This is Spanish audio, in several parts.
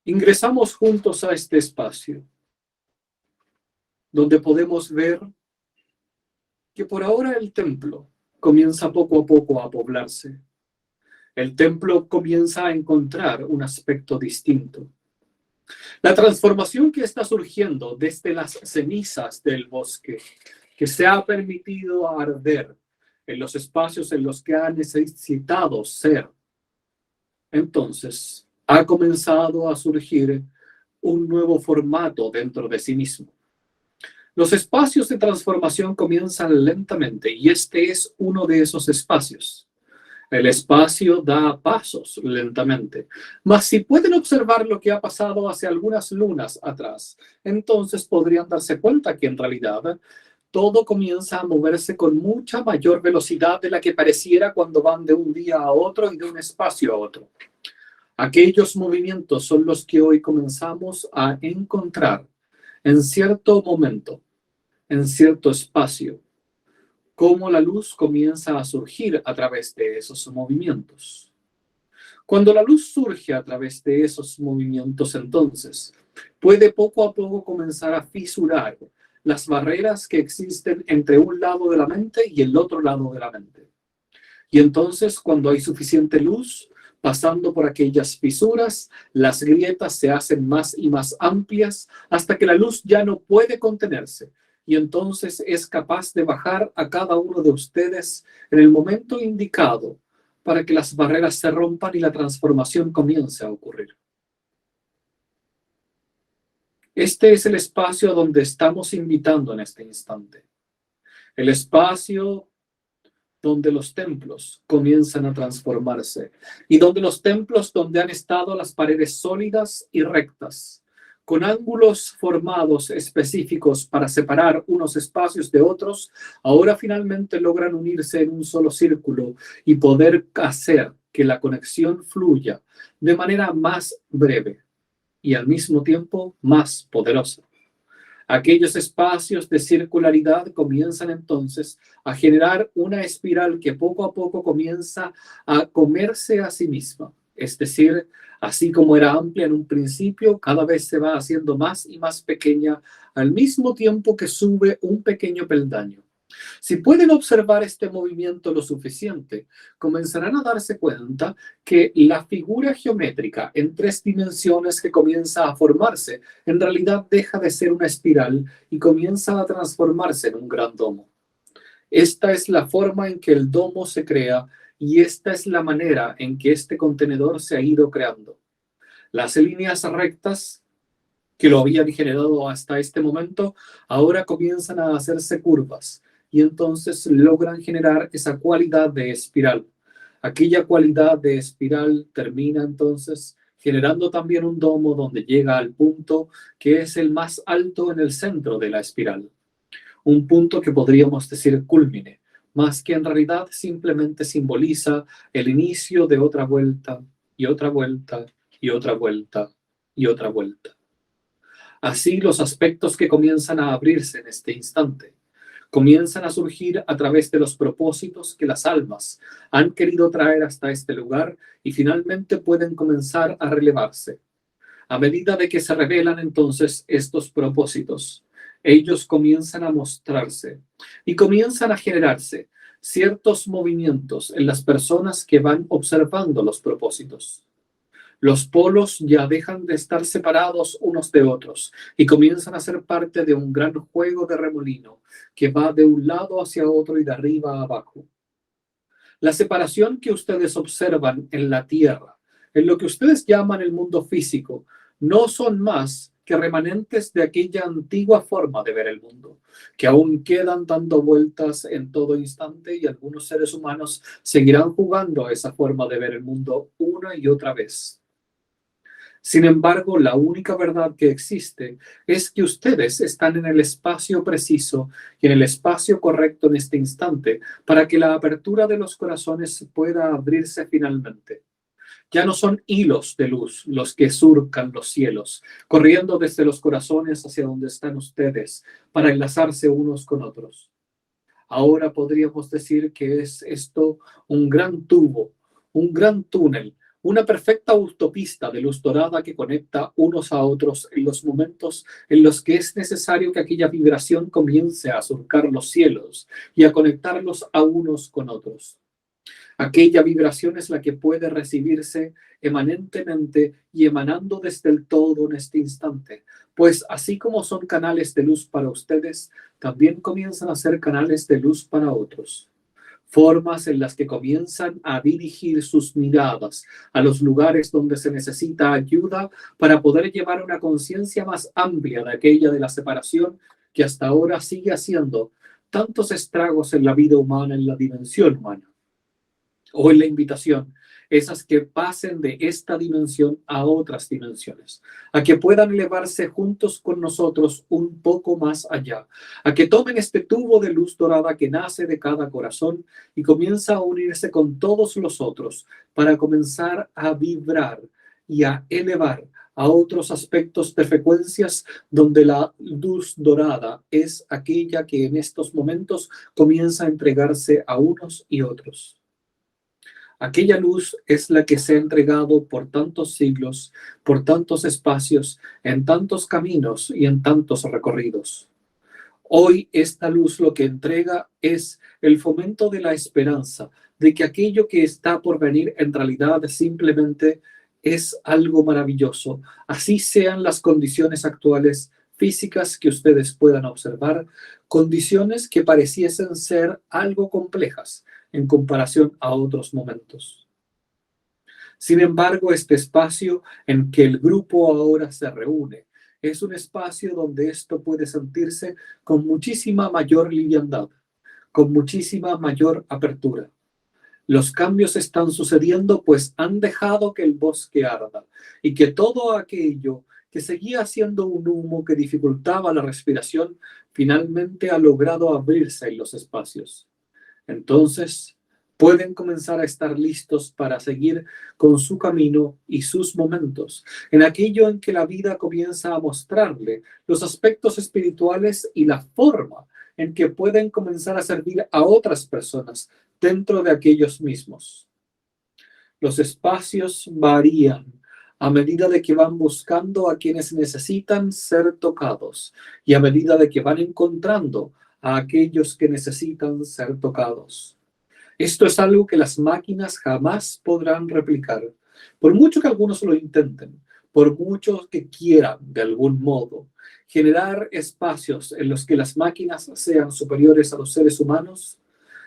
Ingresamos juntos a este espacio, donde podemos ver que por ahora el templo comienza poco a poco a poblarse. El templo comienza a encontrar un aspecto distinto. La transformación que está surgiendo desde las cenizas del bosque, que se ha permitido arder en los espacios en los que ha necesitado ser, entonces ha comenzado a surgir un nuevo formato dentro de sí mismo. Los espacios de transformación comienzan lentamente y este es uno de esos espacios. El espacio da pasos lentamente, mas si pueden observar lo que ha pasado hace algunas lunas atrás, entonces podrían darse cuenta que en realidad todo comienza a moverse con mucha mayor velocidad de la que pareciera cuando van de un día a otro y de un espacio a otro. Aquellos movimientos son los que hoy comenzamos a encontrar en cierto momento, en cierto espacio, cómo la luz comienza a surgir a través de esos movimientos. Cuando la luz surge a través de esos movimientos, entonces, puede poco a poco comenzar a fisurar las barreras que existen entre un lado de la mente y el otro lado de la mente. Y entonces, cuando hay suficiente luz, pasando por aquellas fisuras, las grietas se hacen más y más amplias hasta que la luz ya no puede contenerse. Y entonces es capaz de bajar a cada uno de ustedes en el momento indicado para que las barreras se rompan y la transformación comience a ocurrir. Este es el espacio donde estamos invitando en este instante. El espacio donde los templos comienzan a transformarse y donde los templos donde han estado las paredes sólidas y rectas, con ángulos formados específicos para separar unos espacios de otros, ahora finalmente logran unirse en un solo círculo y poder hacer que la conexión fluya de manera más breve y al mismo tiempo más poderosa. Aquellos espacios de circularidad comienzan entonces a generar una espiral que poco a poco comienza a comerse a sí misma. Es decir, así como era amplia en un principio, cada vez se va haciendo más y más pequeña al mismo tiempo que sube un pequeño peldaño. Si pueden observar este movimiento lo suficiente, comenzarán a darse cuenta que la figura geométrica en 3 dimensiones que comienza a formarse, en realidad deja de ser una espiral y comienza a transformarse en un gran domo. Esta es la forma en que el domo se crea y esta es la manera en que este contenedor se ha ido creando. Las líneas rectas que lo habían generado hasta este momento, ahora comienzan a hacerse curvas y entonces logran generar esa cualidad de espiral. Aquella cualidad de espiral termina entonces generando también un domo donde llega al punto que es el más alto en el centro de la espiral. Un punto que podríamos decir cúlmine, más que en realidad simplemente simboliza el inicio de otra vuelta y otra vuelta y otra vuelta y otra vuelta. Así los aspectos que comienzan a abrirse en este instante comienzan a surgir a través de los propósitos que las almas han querido traer hasta este lugar y finalmente pueden comenzar a relevarse. A medida de que se revelan entonces estos propósitos, ellos comienzan a mostrarse y comienzan a generarse ciertos movimientos en las personas que van observando los propósitos. Los polos ya dejan de estar separados unos de otros y comienzan a ser parte de un gran juego de remolino que va de un lado hacia otro y de arriba a abajo. La separación que ustedes observan en la Tierra, en lo que ustedes llaman el mundo físico, no son más que remanentes de aquella antigua forma de ver el mundo, que aún quedan dando vueltas en todo instante y algunos seres humanos seguirán jugando a esa forma de ver el mundo una y otra vez. Sin embargo, la única verdad que existe es que ustedes están en el espacio preciso y en el espacio correcto en este instante para que la apertura de los corazones pueda abrirse finalmente. Ya no son hilos de luz los que surcan los cielos, corriendo desde los corazones hacia donde están ustedes para enlazarse unos con otros. Ahora podríamos decir que es esto un gran tubo, un gran túnel, una perfecta autopista de luz dorada que conecta unos a otros en los momentos en los que es necesario que aquella vibración comience a surcar los cielos y a conectarlos a unos con otros. Aquella vibración es la que puede recibirse emanentemente y emanando desde el todo en este instante, pues así como son canales de luz para ustedes, también comienzan a ser canales de luz para otros. Formas en las que comienzan a dirigir sus miradas a los lugares donde se necesita ayuda para poder llevar una conciencia más amplia de aquella de la separación que hasta ahora sigue haciendo tantos estragos en la vida humana, en la dimensión humana. Hoy la invitación es a que pasen de esta dimensión a otras dimensiones, a que puedan elevarse juntos con nosotros un poco más allá, a que tomen este tubo de luz dorada que nace de cada corazón y comienza a unirse con todos los otros para comenzar a vibrar y a elevar a otros aspectos de frecuencias donde la luz dorada es aquella que en estos momentos comienza a entregarse a unos y otros. Aquella luz es la que se ha entregado por tantos siglos, por tantos espacios, en tantos caminos y en tantos recorridos. Hoy esta luz lo que entrega es el fomento de la esperanza, de que aquello que está por venir en realidad simplemente es algo maravilloso. Así sean las condiciones actuales físicas que ustedes puedan observar, condiciones que pareciesen ser algo complejas en comparación a otros momentos. Sin embargo, este espacio en que el grupo ahora se reúne es un espacio donde esto puede sentirse con muchísima mayor liviandad, con muchísima mayor apertura. Los cambios están sucediendo pues han dejado que el bosque arda y que todo aquello que seguía siendo un humo que dificultaba la respiración finalmente ha logrado abrirse en los espacios. Entonces, pueden comenzar a estar listos para seguir con su camino y sus momentos, en aquello en que la vida comienza a mostrarle los aspectos espirituales y la forma en que pueden comenzar a servir a otras personas dentro de aquellos mismos. Los espacios varían a medida de que van buscando a quienes necesitan ser tocados y a medida de que van encontrando a aquellos que necesitan ser tocados. Esto es algo que las máquinas jamás podrán replicar, por mucho que algunos lo intenten, por mucho que quieran, de algún modo, generar espacios en los que las máquinas sean superiores a los seres humanos.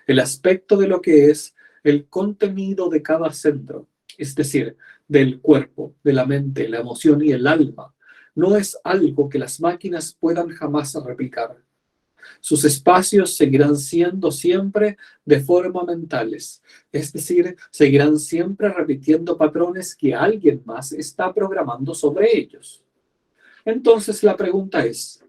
El aspecto de lo que es el contenido de cada centro, es decir, del cuerpo, de la mente, la emoción y el alma, no es algo que las máquinas puedan jamás replicar. Sus espacios seguirán siendo siempre de forma mentales, es decir, seguirán siempre repitiendo patrones que alguien más está programando sobre ellos. Entonces la pregunta es,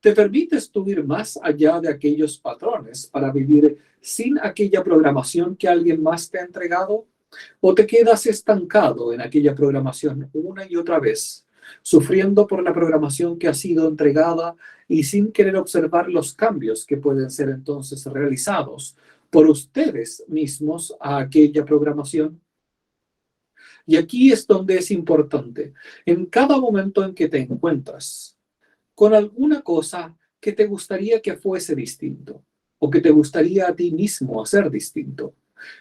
¿te permites tú ir más allá de aquellos patrones para vivir sin aquella programación que alguien más te ha entregado? ¿O te quedas estancado en aquella programación una y otra vez, sufriendo por la programación que ha sido entregada y sin querer observar los cambios que pueden ser entonces realizados por ustedes mismos a aquella programación? Y aquí es donde es importante, en cada momento en que te encuentras con alguna cosa que te gustaría que fuese distinto o que te gustaría a ti mismo hacer distinto.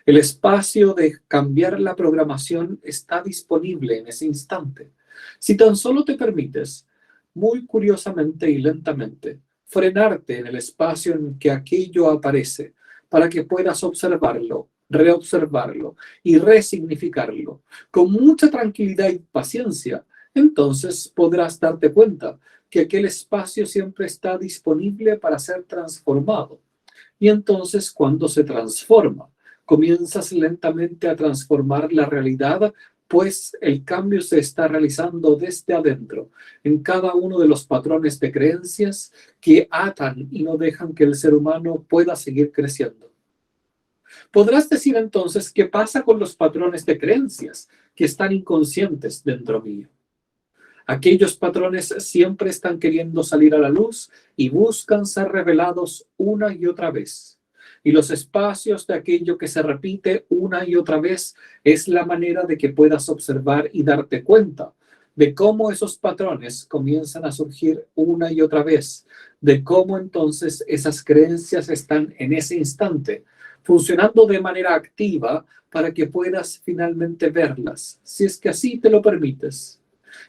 El espacio de cambiar la programación está disponible en ese instante. Si tan solo te permites, muy curiosamente y lentamente, frenarte en el espacio en que aquello aparece para que puedas observarlo, reobservarlo y resignificarlo con mucha tranquilidad y paciencia, entonces podrás darte cuenta que aquel espacio siempre está disponible para ser transformado. Y entonces cuando se transforma, comienzas lentamente a transformar la realidad, pues el cambio se está realizando desde adentro, en cada uno de los patrones de creencias que atan y no dejan que el ser humano pueda seguir creciendo. Podrás decir entonces, ¿qué pasa con los patrones de creencias que están inconscientes dentro mío? Aquellos patrones siempre están queriendo salir a la luz y buscan ser revelados una y otra vez. Y los espacios de aquello que se repite una y otra vez es la manera de que puedas observar y darte cuenta de cómo esos patrones comienzan a surgir una y otra vez, de cómo entonces esas creencias están en ese instante funcionando de manera activa para que puedas finalmente verlas, si es que así te lo permites.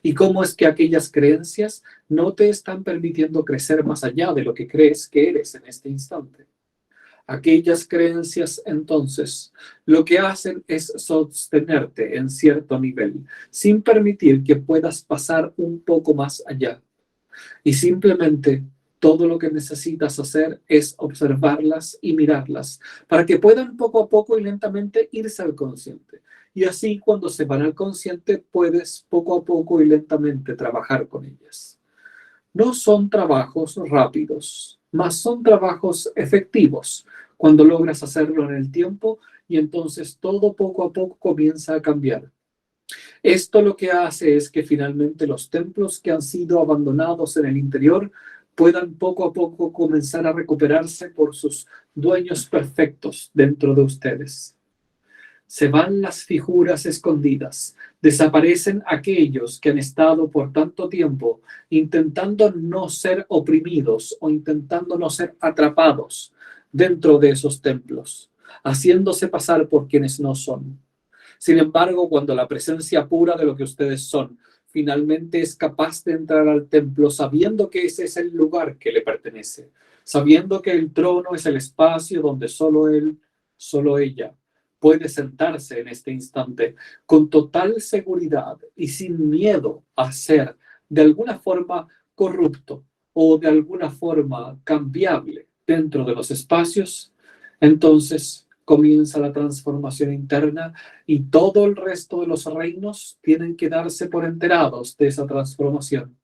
Y cómo es que aquellas creencias no te están permitiendo crecer más allá de lo que crees que eres en este instante. Aquellas creencias, entonces, lo que hacen es sostenerte en cierto nivel, sin permitir que puedas pasar un poco más allá. Y simplemente todo lo que necesitas hacer es observarlas y mirarlas para que puedan poco a poco y lentamente irse al consciente. Y así cuando se van al consciente puedes poco a poco y lentamente trabajar con ellas. No son trabajos rápidos, mas son trabajos efectivos cuando logras hacerlo en el tiempo y entonces todo poco a poco comienza a cambiar. Esto lo que hace es que finalmente los templos que han sido abandonados en el interior puedan poco a poco comenzar a recuperarse por sus dueños perfectos dentro de ustedes. Se van las figuras escondidas, desaparecen aquellos que han estado por tanto tiempo intentando no ser oprimidos o intentando no ser atrapados dentro de esos templos, haciéndose pasar por quienes no son. Sin embargo, cuando la presencia pura de lo que ustedes son finalmente es capaz de entrar al templo sabiendo que ese es el lugar que le pertenece, sabiendo que el trono es el espacio donde solo él, solo ella puede sentarse en este instante con total seguridad y sin miedo a ser de alguna forma corrupto o de alguna forma cambiable dentro de los espacios, entonces comienza la transformación interna y todo el resto de los reinos tienen que darse por enterados de esa transformación.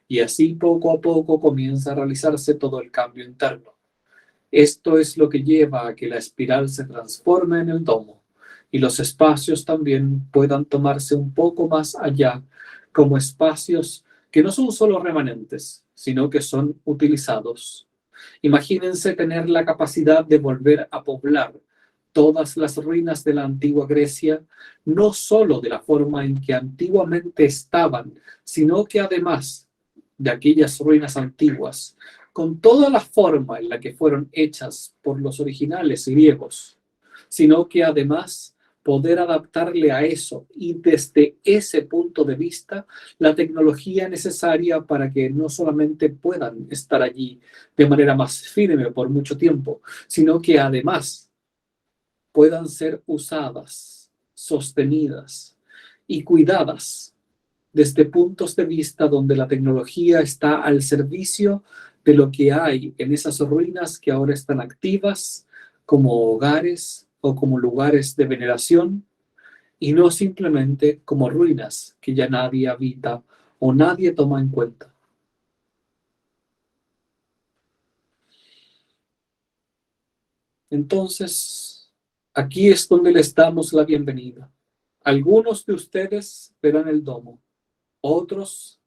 Y así poco a poco comienza a realizarse todo el cambio interno. Esto es lo que lleva a que la espiral se transforme en el domo y los espacios también puedan tomarse un poco más allá como espacios que no son solo remanentes, sino que son utilizados. Imagínense tener la capacidad de volver a poblar todas las ruinas de la antigua Grecia, no solo de la forma en que antiguamente estaban, sino que además de aquellas ruinas antiguas, con toda la forma en la que fueron hechas por los originales griegos, sino que además poder adaptarle a eso y desde ese punto de vista la tecnología necesaria para que no solamente puedan estar allí de manera más firme por mucho tiempo, sino que además puedan ser usadas, sostenidas y cuidadas desde puntos de vista donde la tecnología está al servicio de lo que hay en esas ruinas que ahora están activas como hogares o como lugares de veneración y no simplemente como ruinas que ya nadie habita o nadie toma en cuenta. Entonces, aquí es donde les damos la bienvenida. Algunos de ustedes verán el domo, otros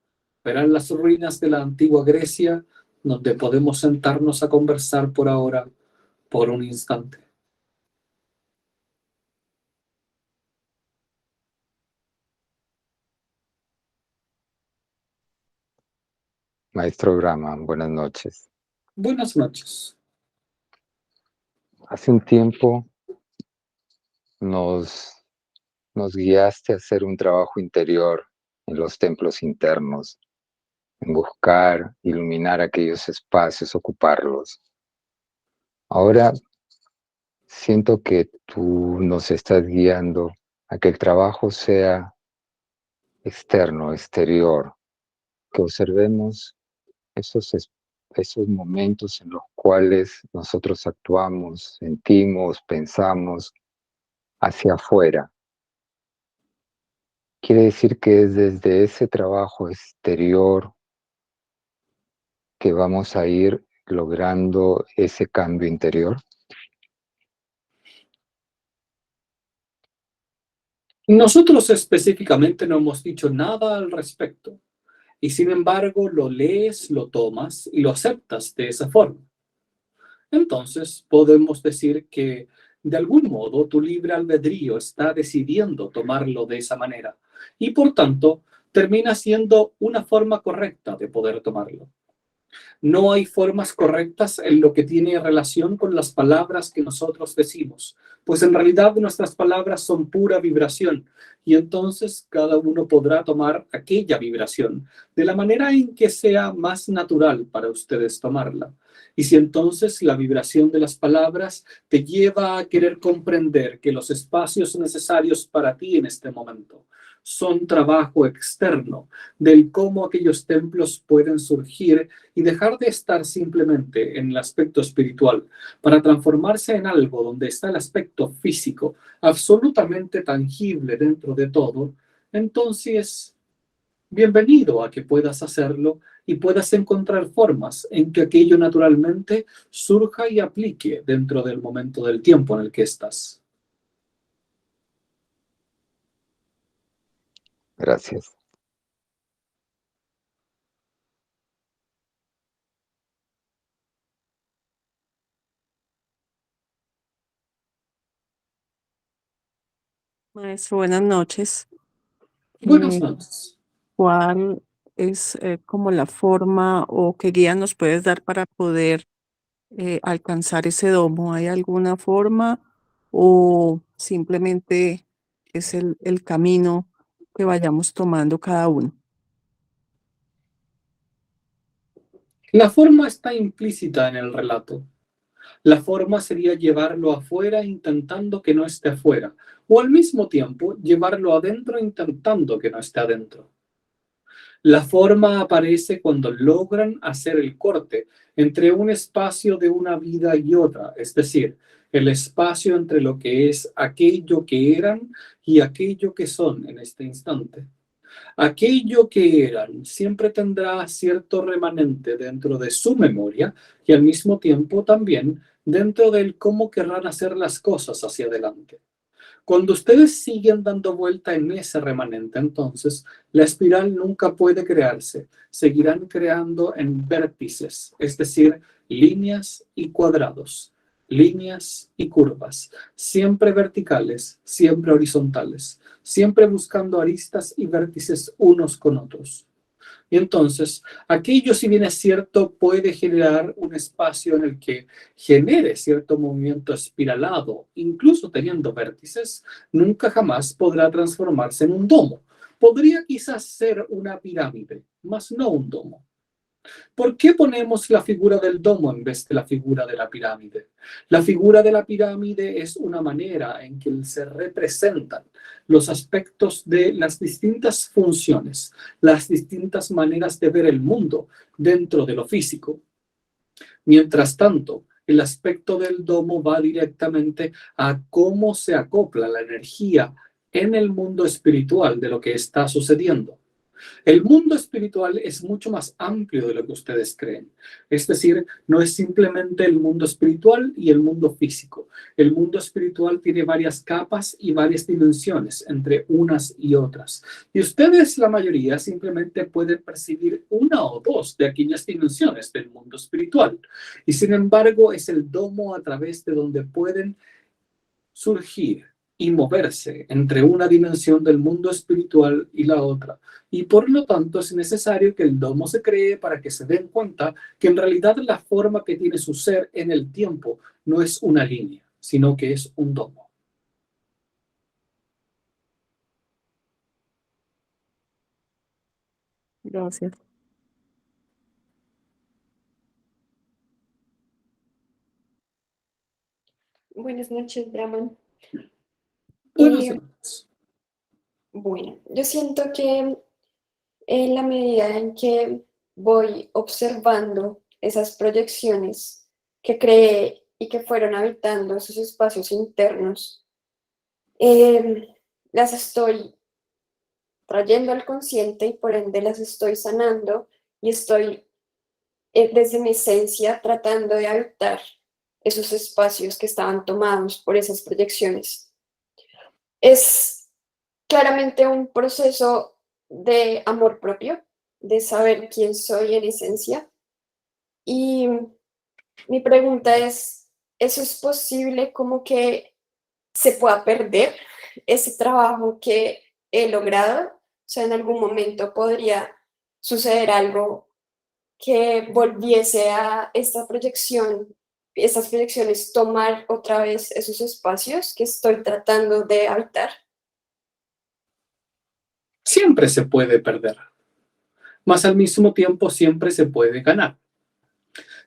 verán las ruinas de la antigua Grecia, donde podemos sentarnos a conversar por ahora, por un instante. Maestro Brahman, buenas noches. Buenas noches. Hace un tiempo nos guiaste a hacer un trabajo interior en los templos internos, en buscar, iluminar aquellos espacios, ocuparlos. Ahora siento que tú nos estás guiando a que el trabajo sea externo, exterior, que observemos esos momentos en los cuales nosotros actuamos, sentimos, pensamos hacia afuera. Quiere decir que es desde ese trabajo exterior que vamos a ir logrando ese cambio interior. Nosotros específicamente no hemos dicho nada al respecto y sin embargo lo lees, lo tomas y lo aceptas de esa forma. Entonces, podemos decir que de algún modo tu libre albedrío está decidiendo tomarlo de esa manera y por tanto termina siendo una forma correcta de poder tomarlo. No hay formas correctas en lo que tiene relación con las palabras que nosotros decimos, pues en realidad nuestras palabras son pura vibración y entonces cada uno podrá tomar aquella vibración de la manera en que sea más natural para ustedes tomarla. Y si entonces la vibración de las palabras te lleva a querer comprender que los espacios necesarios para ti en este momento son trabajo externo del cómo aquellos templos pueden surgir y dejar de estar simplemente en el aspecto espiritual para transformarse en algo donde está el aspecto físico absolutamente tangible dentro de todo, entonces bienvenido a que puedas hacerlo y puedas encontrar formas en que aquello naturalmente surja y aplique dentro del momento del tiempo en el que estás. Gracias. Maestro, buenas noches. Buenas Eh, noches. ¿Cuál es como la forma o qué guía nos puedes dar para poder alcanzar ese domo? ¿Hay alguna forma o simplemente es el camino que vayamos tomando cada uno? La forma está implícita en el relato. La forma sería llevarlo afuera intentando que no esté afuera, o al mismo tiempo llevarlo adentro intentando que no esté adentro. La forma aparece cuando logran hacer el corte entre un espacio de una vida y otra, es decir, el espacio entre lo que es aquello que eran y aquello que son en este instante. Aquello que eran siempre tendrá cierto remanente dentro de su memoria y al mismo tiempo también dentro del cómo querrán hacer las cosas hacia adelante. Cuando ustedes siguen dando vuelta en ese remanente, entonces la espiral nunca puede crearse. Seguirán creando en vértices, es decir, líneas y cuadrados, líneas y curvas, siempre verticales, siempre horizontales, siempre buscando aristas y vértices unos con otros. Y entonces, aquello, si bien es cierto, puede generar un espacio en el que genere cierto movimiento espiralado, incluso teniendo vértices, nunca jamás podrá transformarse en un domo. Podría quizás ser una pirámide, mas no un domo. ¿Por qué ponemos la figura del domo en vez de la figura de la pirámide? La figura de la pirámide es una manera en que se representan los aspectos de las distintas funciones, las distintas maneras de ver el mundo dentro de lo físico. Mientras tanto, el aspecto del domo va directamente a cómo se acopla la energía en el mundo espiritual de lo que está sucediendo. El mundo espiritual es mucho más amplio de lo que ustedes creen. Es decir, no es simplemente el mundo espiritual y el mundo físico. El mundo espiritual tiene varias capas y varias dimensiones entre unas y otras. Y ustedes, la mayoría, simplemente pueden percibir una o dos de aquellas dimensiones del mundo espiritual. Y sin embargo, es el domo a través de donde pueden surgir y moverse entre una dimensión del mundo espiritual y la otra. Y por lo tanto es necesario que el domo se cree para que se den cuenta que en realidad la forma que tiene su ser en el tiempo no es una línea, sino que es un domo. Gracias. Buenas noches, Brahman. Buenas Eh, noches. bueno, yo siento que en la medida en que voy observando esas proyecciones que creé y que fueron habitando esos espacios internos, eh, las estoy trayendo al consciente y por ende las estoy sanando y estoy desde mi esencia tratando de habitar esos espacios que estaban tomados por esas proyecciones. Es claramente un proceso de amor propio, de saber quién soy en esencia y Mi pregunta es, ¿eso es posible como que se pueda perder ese trabajo que he logrado? O sea, en algún momento podría suceder algo que volviese a esta proyección, estas proyecciones tomar otra vez esos espacios que estoy tratando de habitar. Siempre se puede perder, mas al mismo tiempo siempre se puede ganar.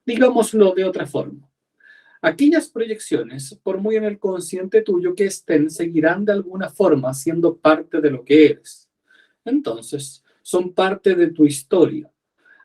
Digámoslo de otra forma. Aquellas proyecciones, por muy en el consciente tuyo que estén, seguirán de alguna forma siendo parte de lo que eres. Entonces, son parte de tu historia.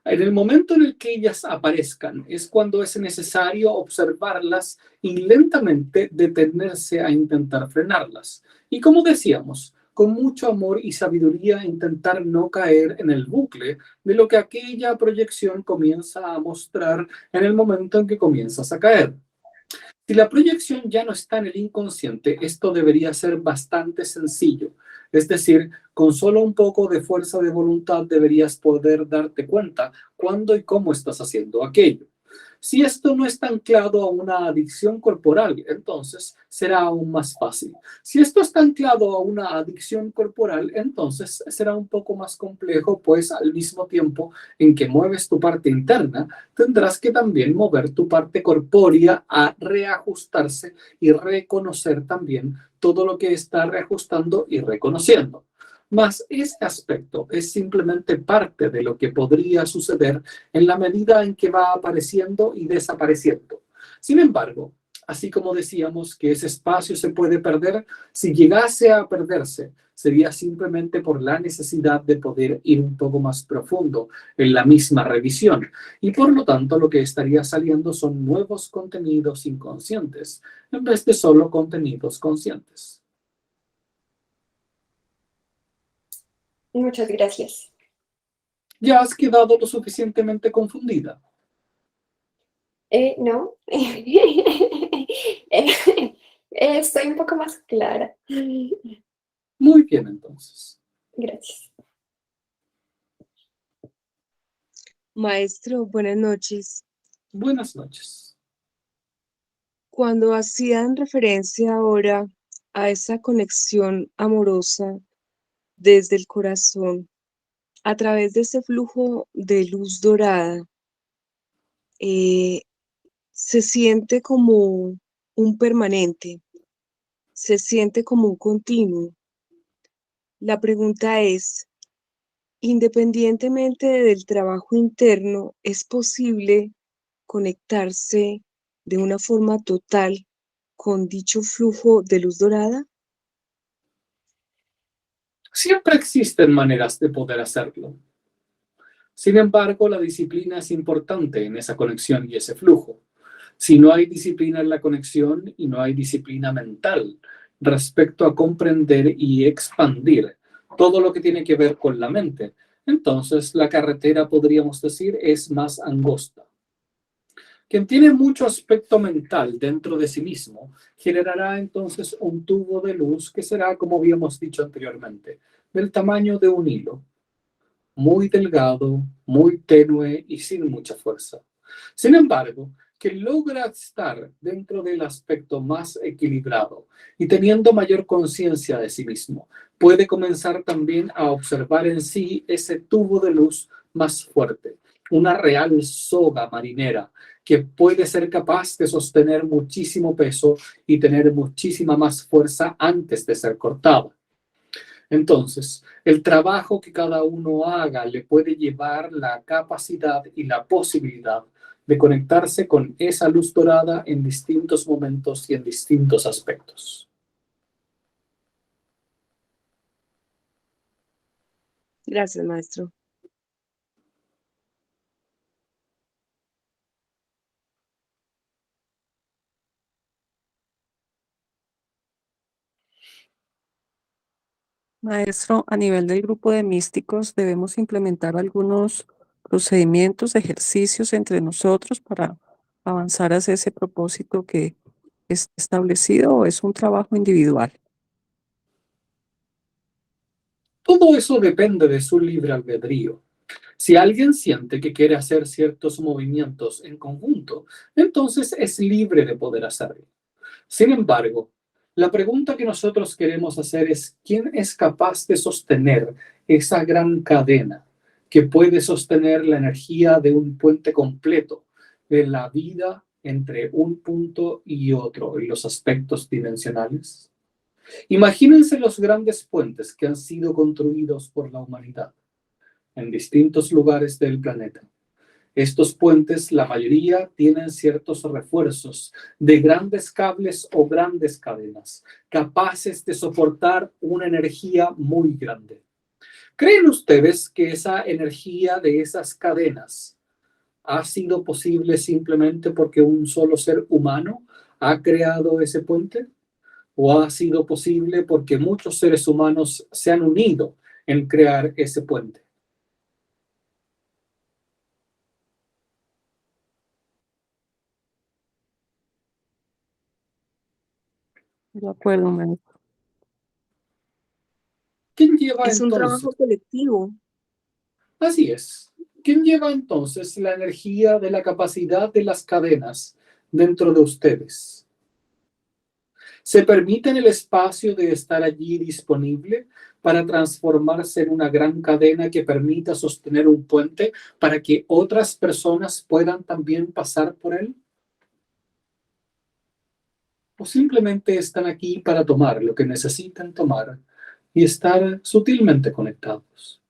En el momento en el que ellas aparezcan es cuando es necesario observarlas y lentamente detenerse a intentar frenarlas. Y como decíamos, con mucho amor y sabiduría intentar no caer en el bucle de lo que aquella proyección comienza a mostrar en el momento en que comienzas a caer. Si la proyección ya no está en el inconsciente, esto debería ser bastante sencillo. Es decir, con solo un poco de fuerza de voluntad deberías poder darte cuenta cuándo y cómo estás haciendo aquello. Si esto no está anclado a una adicción corporal, entonces será aún más fácil. Si esto está anclado a una adicción corporal, entonces será un poco más complejo, pues al mismo tiempo en que mueves tu parte interna, tendrás que también mover tu parte corpórea a reajustarse y reconocer también todo lo que está reajustando y reconociendo. Mas este aspecto es simplemente parte de lo que podría suceder en la medida en que va apareciendo y desapareciendo. Sin embargo, así como decíamos que ese espacio se puede perder, si llegase a perderse, sería simplemente por la necesidad de poder ir un poco más profundo en la misma revisión. Y por lo tanto, lo que estaría saliendo son nuevos contenidos inconscientes, en vez de solo contenidos conscientes. Muchas gracias. ¿Ya has quedado lo suficientemente confundida? No. Estoy un poco más clara. Muy bien, entonces. Gracias. Maestro, buenas noches. Buenas noches. Cuando hacían referencia ahora a esa conexión amorosa desde el corazón, a través de ese flujo de luz dorada, eh, se siente como un permanente, se siente como un continuo. La pregunta es, independientemente del trabajo interno, ¿es posible conectarse de una forma total con dicho flujo de luz dorada? Siempre existen maneras de poder hacerlo. Sin embargo, la disciplina es importante en esa conexión y ese flujo. Si no hay disciplina en la conexión y no hay disciplina mental respecto a comprender y expandir todo lo que tiene que ver con la mente, entonces la carretera, podríamos decir, es más angosta. Quien tiene mucho aspecto mental dentro de sí mismo generará entonces un tubo de luz que será, como habíamos dicho anteriormente, del tamaño de un hilo, muy delgado, muy tenue y sin mucha fuerza. Sin embargo, que logra estar dentro del aspecto más equilibrado y teniendo mayor conciencia de sí mismo, puede comenzar también a observar en sí ese tubo de luz más fuerte, una real soga marinera que puede ser capaz de sostener muchísimo peso y tener muchísima más fuerza antes de ser cortada. Entonces, el trabajo que cada uno haga le puede llevar la capacidad y la posibilidad de conectarse con esa luz dorada en distintos momentos y en distintos aspectos. Gracias, maestro. Maestro, a nivel del grupo de místicos, debemos implementar algunos procedimientos, ejercicios entre nosotros para avanzar hacia ese propósito que es establecido o es un trabajo individual. Todo eso depende de su libre albedrío. Si alguien siente que quiere hacer ciertos movimientos en conjunto, entonces es libre de poder hacerlo. Sin embargo, la pregunta que nosotros queremos hacer es: ¿quién es capaz de sostener esa gran cadena que puede sostener la energía de un puente completo, de la vida entre un punto y otro en los aspectos dimensionales? Imagínense los grandes puentes que han sido construidos por la humanidad en distintos lugares del planeta. Estos puentes, la mayoría, tienen ciertos refuerzos de grandes cables o grandes cadenas, capaces de soportar una energía muy grande. ¿Creen ustedes que esa energía de esas cadenas ha sido posible simplemente porque un solo ser humano ha creado ese puente? ¿O ha sido posible porque muchos seres humanos se han unido en crear ese puente? De acuerdo, maestro. ¿Quién lleva Es un entonces? trabajo colectivo. Así es. ¿Quién lleva entonces la energía de la capacidad de las cadenas dentro de ustedes? ¿Se permiten el espacio de estar allí disponible para transformarse en una gran cadena que permita sostener un puente para que otras personas puedan también pasar por él? ¿O simplemente están aquí para tomar lo que necesitan tomar y estar sutilmente conectados?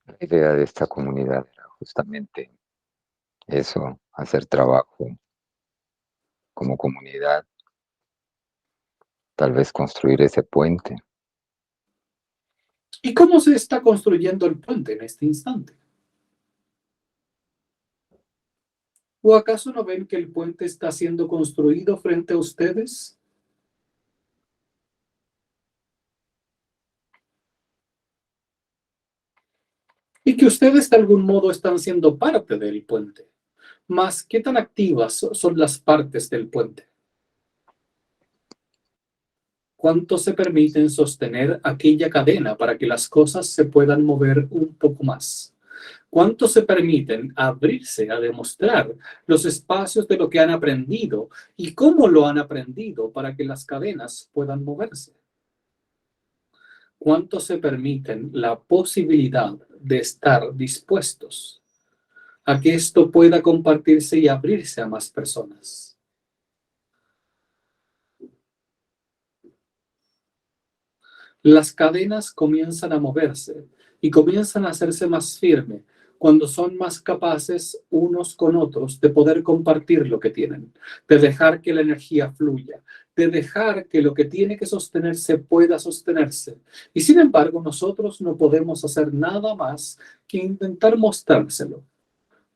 La idea de esta comunidad era justamente eso, hacer trabajo como comunidad, tal vez construir ese puente. ¿Y cómo se está construyendo el puente en este instante? ¿O acaso no ven que el puente está siendo construido frente a ustedes? Y que ustedes de algún modo están siendo parte del puente. Mas, ¿qué tan activas son las partes del puente? ¿Cuánto se permiten sostener aquella cadena para que las cosas se puedan mover un poco más? ¿Cuánto se permiten abrirse a demostrar los espacios de lo que han aprendido y cómo lo han aprendido para que las cadenas puedan moverse? ¿Cuánto se permiten la posibilidad de estar dispuestos a que esto pueda compartirse y abrirse a más personas? Las cadenas comienzan a moverse y comienzan a hacerse más firmes cuando son más capaces unos con otros de poder compartir lo que tienen, de dejar que la energía fluya, de dejar que lo que tiene que sostenerse pueda sostenerse. Y sin embargo, nosotros no podemos hacer nada más que intentar mostrárselo,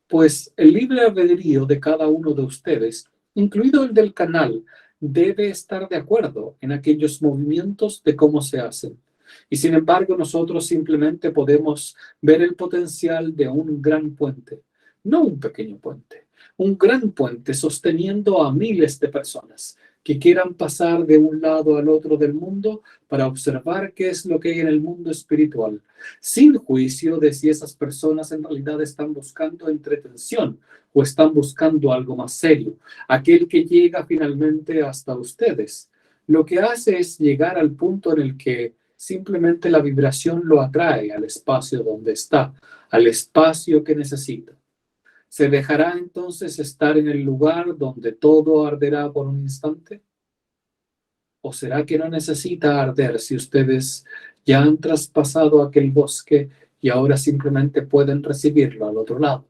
pues el libre albedrío de cada uno de ustedes, incluido el del canal, debe estar de acuerdo en aquellos movimientos de cómo se hacen. Y sin embargo, nosotros simplemente podemos ver el potencial de un gran puente, no un pequeño puente, un gran puente sosteniendo a miles de personas que quieran pasar de un lado al otro del mundo para observar qué es lo que hay en el mundo espiritual, sin juicio de si esas personas en realidad están buscando entretención o están buscando algo más serio. Aquel que llega finalmente hasta ustedes, lo que hace es llegar al punto en el que simplemente la vibración lo atrae al espacio donde está, al espacio que necesita. ¿Se dejará entonces estar en el lugar donde todo arderá por un instante? ¿O será que no necesita arder si ustedes ya han traspasado aquel bosque y ahora simplemente pueden recibirlo al otro lado?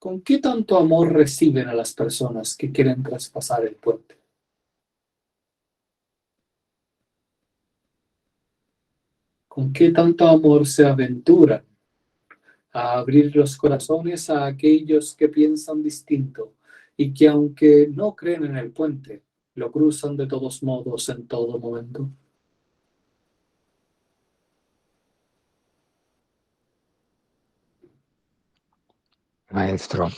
¿Con qué tanto amor reciben a las personas que quieren traspasar el puente? ¿Con qué tanto amor se aventuran a abrir los corazones a aquellos que piensan distinto y que aunque no creen en el puente, lo cruzan de todos modos en todo momento? Maestro,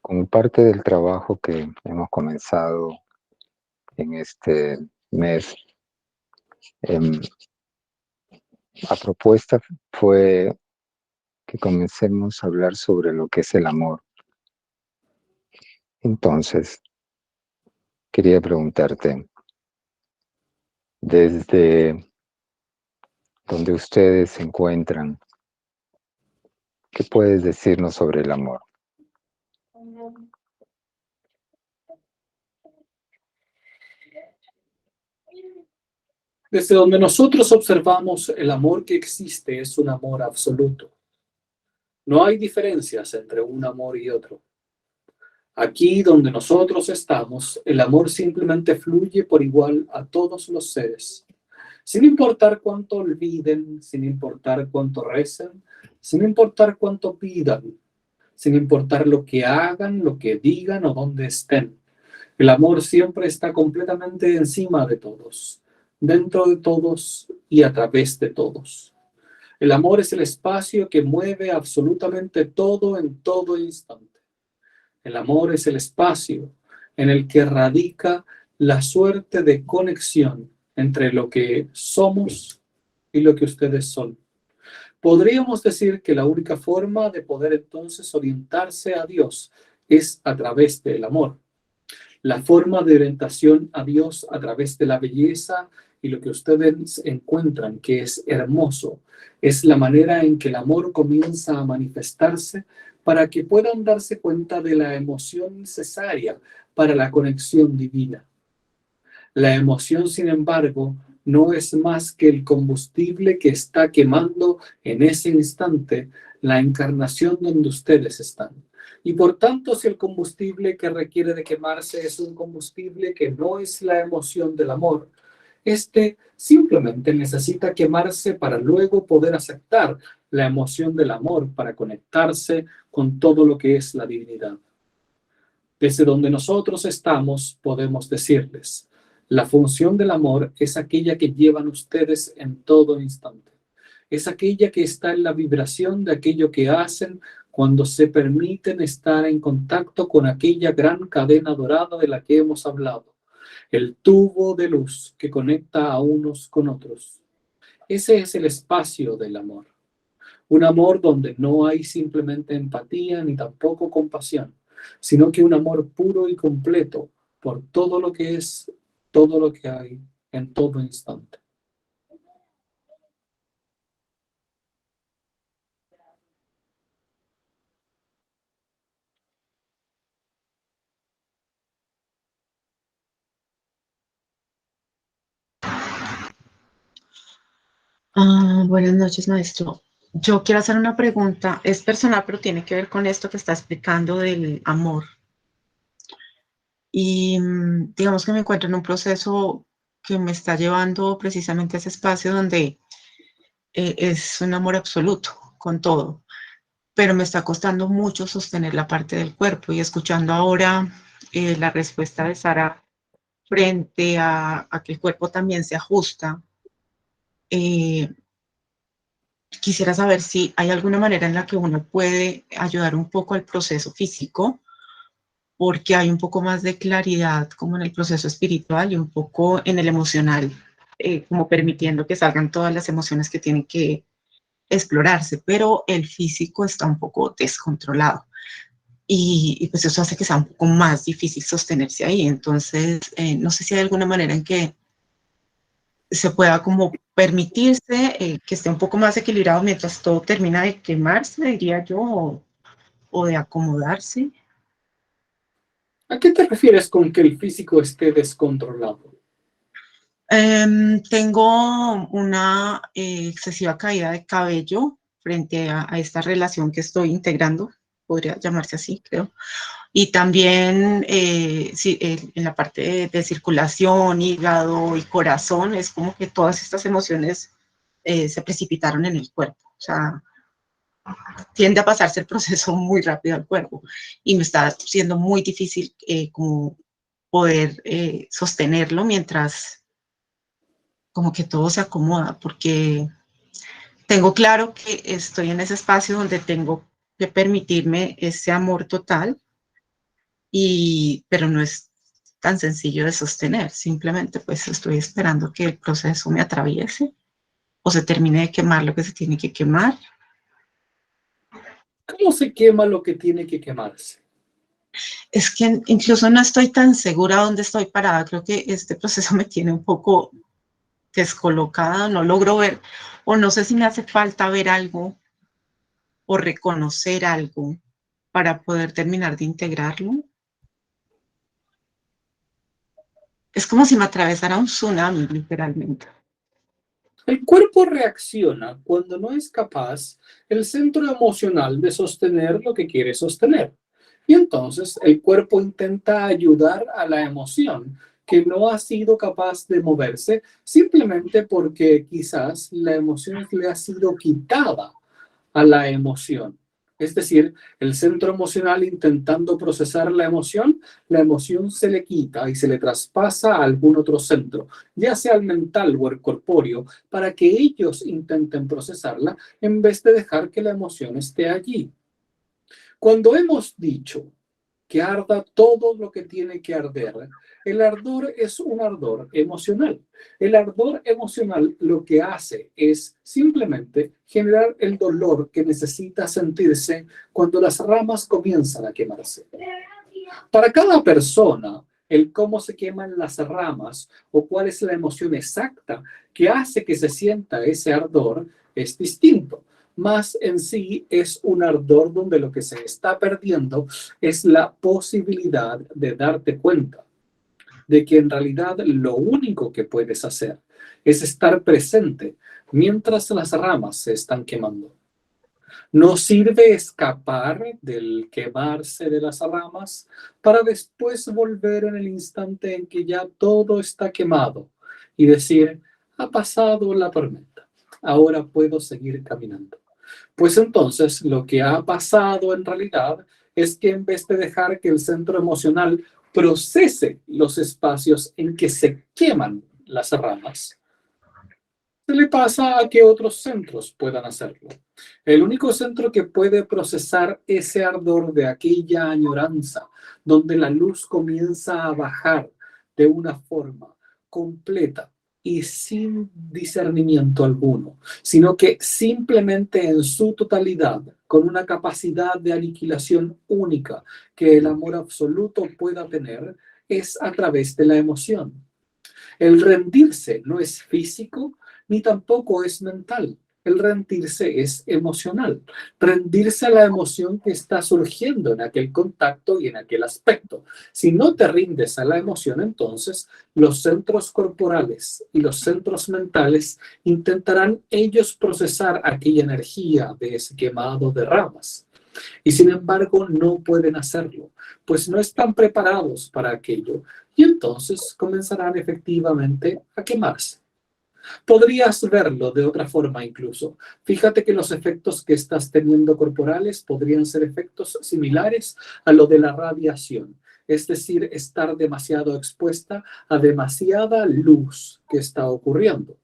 como parte del trabajo que hemos comenzado en este mes, la propuesta fue que comencemos a hablar sobre lo que es el amor. Entonces, quería preguntarte, desde donde ustedes se encuentran, ¿qué puedes decirnos sobre el amor? Desde donde nosotros observamos, el amor que existe es un amor absoluto. No hay diferencias entre un amor y otro. Aquí donde nosotros estamos, el amor simplemente fluye por igual a todos los seres, sin importar cuánto olviden, sin importar cuánto recen, sin importar cuánto pidan, sin importar lo que hagan, lo que digan o dónde estén. El amor siempre está completamente encima de todos, dentro de todos y a través de todos. El amor es el espacio que mueve absolutamente todo en todo instante. El amor es el espacio en el que radica la suerte de conexión entre lo que somos y lo que ustedes son. Podríamos decir que la única forma de poder entonces orientarse a Dios es a través del amor. La forma de orientación a Dios a través de la belleza y lo que ustedes encuentran que es hermoso es la manera en que el amor comienza a manifestarse para que puedan darse cuenta de la emoción necesaria para la conexión divina. La emoción, sin embargo, no es más que el combustible que está quemando en ese instante la encarnación donde ustedes están. Y por tanto, si el combustible que requiere de quemarse es un combustible que no es la emoción del amor, este simplemente necesita quemarse para luego poder aceptar la emoción del amor, para conectarse con todo lo que es la divinidad. Desde donde nosotros estamos, podemos decirles, la función del amor es aquella que llevan ustedes en todo instante. Es aquella que está en la vibración de aquello que hacen cuando se permiten estar en contacto con aquella gran cadena dorada de la que hemos hablado, el tubo de luz que conecta a unos con otros. Ese es el espacio del amor. Un amor donde no hay simplemente empatía ni tampoco compasión, sino que un amor puro y completo por todo lo que es, todo lo que hay, en todo instante. Buenas noches, maestro. Yo quiero hacer una pregunta, es personal, pero tiene que ver con esto que está explicando del amor. Y digamos que me encuentro en un proceso que me está llevando precisamente a ese espacio donde es un amor absoluto con todo, pero me está costando mucho sostener la parte del cuerpo y escuchando ahora la respuesta de Sara frente a que el cuerpo también se ajusta. Quisiera saber si hay alguna manera en la que uno puede ayudar un poco al proceso físico, porque hay un poco más de claridad como en el proceso espiritual y un poco en el emocional, como permitiendo que salgan todas las emociones que tienen que explorarse, pero el físico está un poco descontrolado. Y pues eso hace que sea un poco más difícil sostenerse ahí. Entonces, no sé si hay alguna manera en que se pueda como permitirse que esté un poco más equilibrado mientras todo termina de quemarse, diría yo, o de acomodarse. ¿A qué te refieres con que el físico esté descontrolado? Tengo una excesiva caída de cabello frente a esta relación que estoy integrando, podría llamarse así, creo. Y también sí, en la parte de circulación, hígado y corazón, es como que todas estas emociones se precipitaron en el cuerpo. O sea, tiende a pasarse el proceso muy rápido al cuerpo y me está siendo muy difícil como poder sostenerlo mientras como que todo se acomoda, porque tengo claro que estoy en ese espacio donde tengo que permitirme ese amor total, pero no es tan sencillo de sostener. Simplemente pues estoy esperando que el proceso me atraviese o se termine de quemar lo que se tiene que quemar. ¿Cómo se quema lo que tiene que quemarse? Es que incluso no estoy tan segura dónde estoy parada. Creo que este proceso me tiene un poco descolocada, no logro ver, o no sé si me hace falta ver algo o reconocer algo para poder terminar de integrarlo. Es como si me atravesara un tsunami, literalmente. El cuerpo reacciona cuando no es capaz el centro emocional de sostener lo que quiere sostener. Y entonces el cuerpo intenta ayudar a la emoción que no ha sido capaz de moverse simplemente porque quizás la emoción le ha sido quitada a la emoción. Es decir, el centro emocional intentando procesar la emoción se le quita y se le traspasa a algún otro centro, ya sea el mental o el corpóreo, para que ellos intenten procesarla en vez de dejar que la emoción esté allí. Cuando hemos dicho que arda todo lo que tiene que arder, el ardor es un ardor emocional. El ardor emocional lo que hace es simplemente generar el dolor que necesita sentirse cuando las ramas comienzan a quemarse. Para cada persona, el cómo se queman las ramas o cuál es la emoción exacta que hace que se sienta ese ardor es distinto. Más en sí es un ardor donde lo que se está perdiendo es la posibilidad de darte cuenta de que en realidad lo único que puedes hacer es estar presente mientras las ramas se están quemando. No sirve escapar del quemarse de las ramas para después volver en el instante en que ya todo está quemado y decir, ha pasado la tormenta, ahora puedo seguir caminando. Pues entonces lo que ha pasado en realidad es que en vez de dejar que el centro emocional procese los espacios en que se queman las ramas, se le pasa a que otros centros puedan hacerlo. El único centro que puede procesar ese ardor de aquella añoranza, donde la luz comienza a bajar de una forma completa y sin discernimiento alguno, sino que simplemente en su totalidad, con una capacidad de aniquilación única que el amor absoluto pueda tener, es a través de la emoción. El rendirse no es físico ni tampoco es mental. El rendirse es emocional. Rendirse a la emoción que está surgiendo en aquel contacto y en aquel aspecto. Si no te rindes a la emoción, entonces los centros corporales y los centros mentales intentarán ellos procesar aquella energía de ese quemado de ramas. Y sin embargo no pueden hacerlo, pues no están preparados para aquello y entonces comenzarán efectivamente a quemarse. Podrías verlo de otra forma incluso. Fíjate que los efectos que estás teniendo corporales podrían ser efectos similares a lo de la radiación, es decir, estar demasiado expuesta a demasiada luz que está ocurriendo.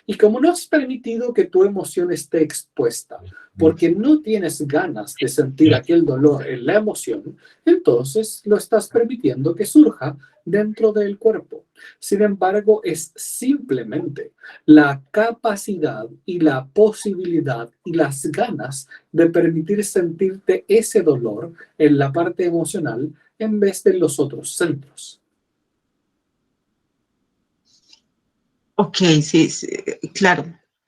Y como no has permitido que tu emoción esté expuesta, porque no tienes ganas de sentir aquel dolor en la emoción, entonces lo estás permitiendo que surja dentro del cuerpo. Sin embargo, es simplemente la capacidad y la posibilidad y las ganas de permitir sentirte ese dolor en la parte emocional en vez de los otros centros. Ok, sí, sí, claro.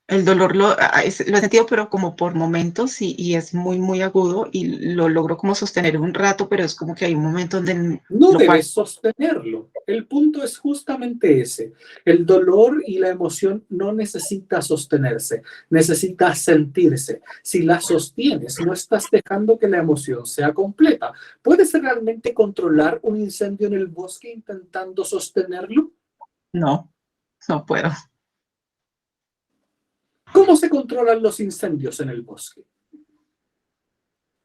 El dolor lo he sentido, pero como por momentos y es muy, muy agudo y lo logro como sostener un rato, pero es como que hay un momento donde No lo paro. debes sostenerlo. El punto es justamente ese. El dolor y la emoción no necesita sostenerse, necesita sentirse. Si la sostienes, no estás dejando que la emoción sea completa. ¿Puedes realmente controlar un incendio en el bosque intentando sostenerlo? No, no puedo. ¿Cómo se controlan los incendios en el bosque?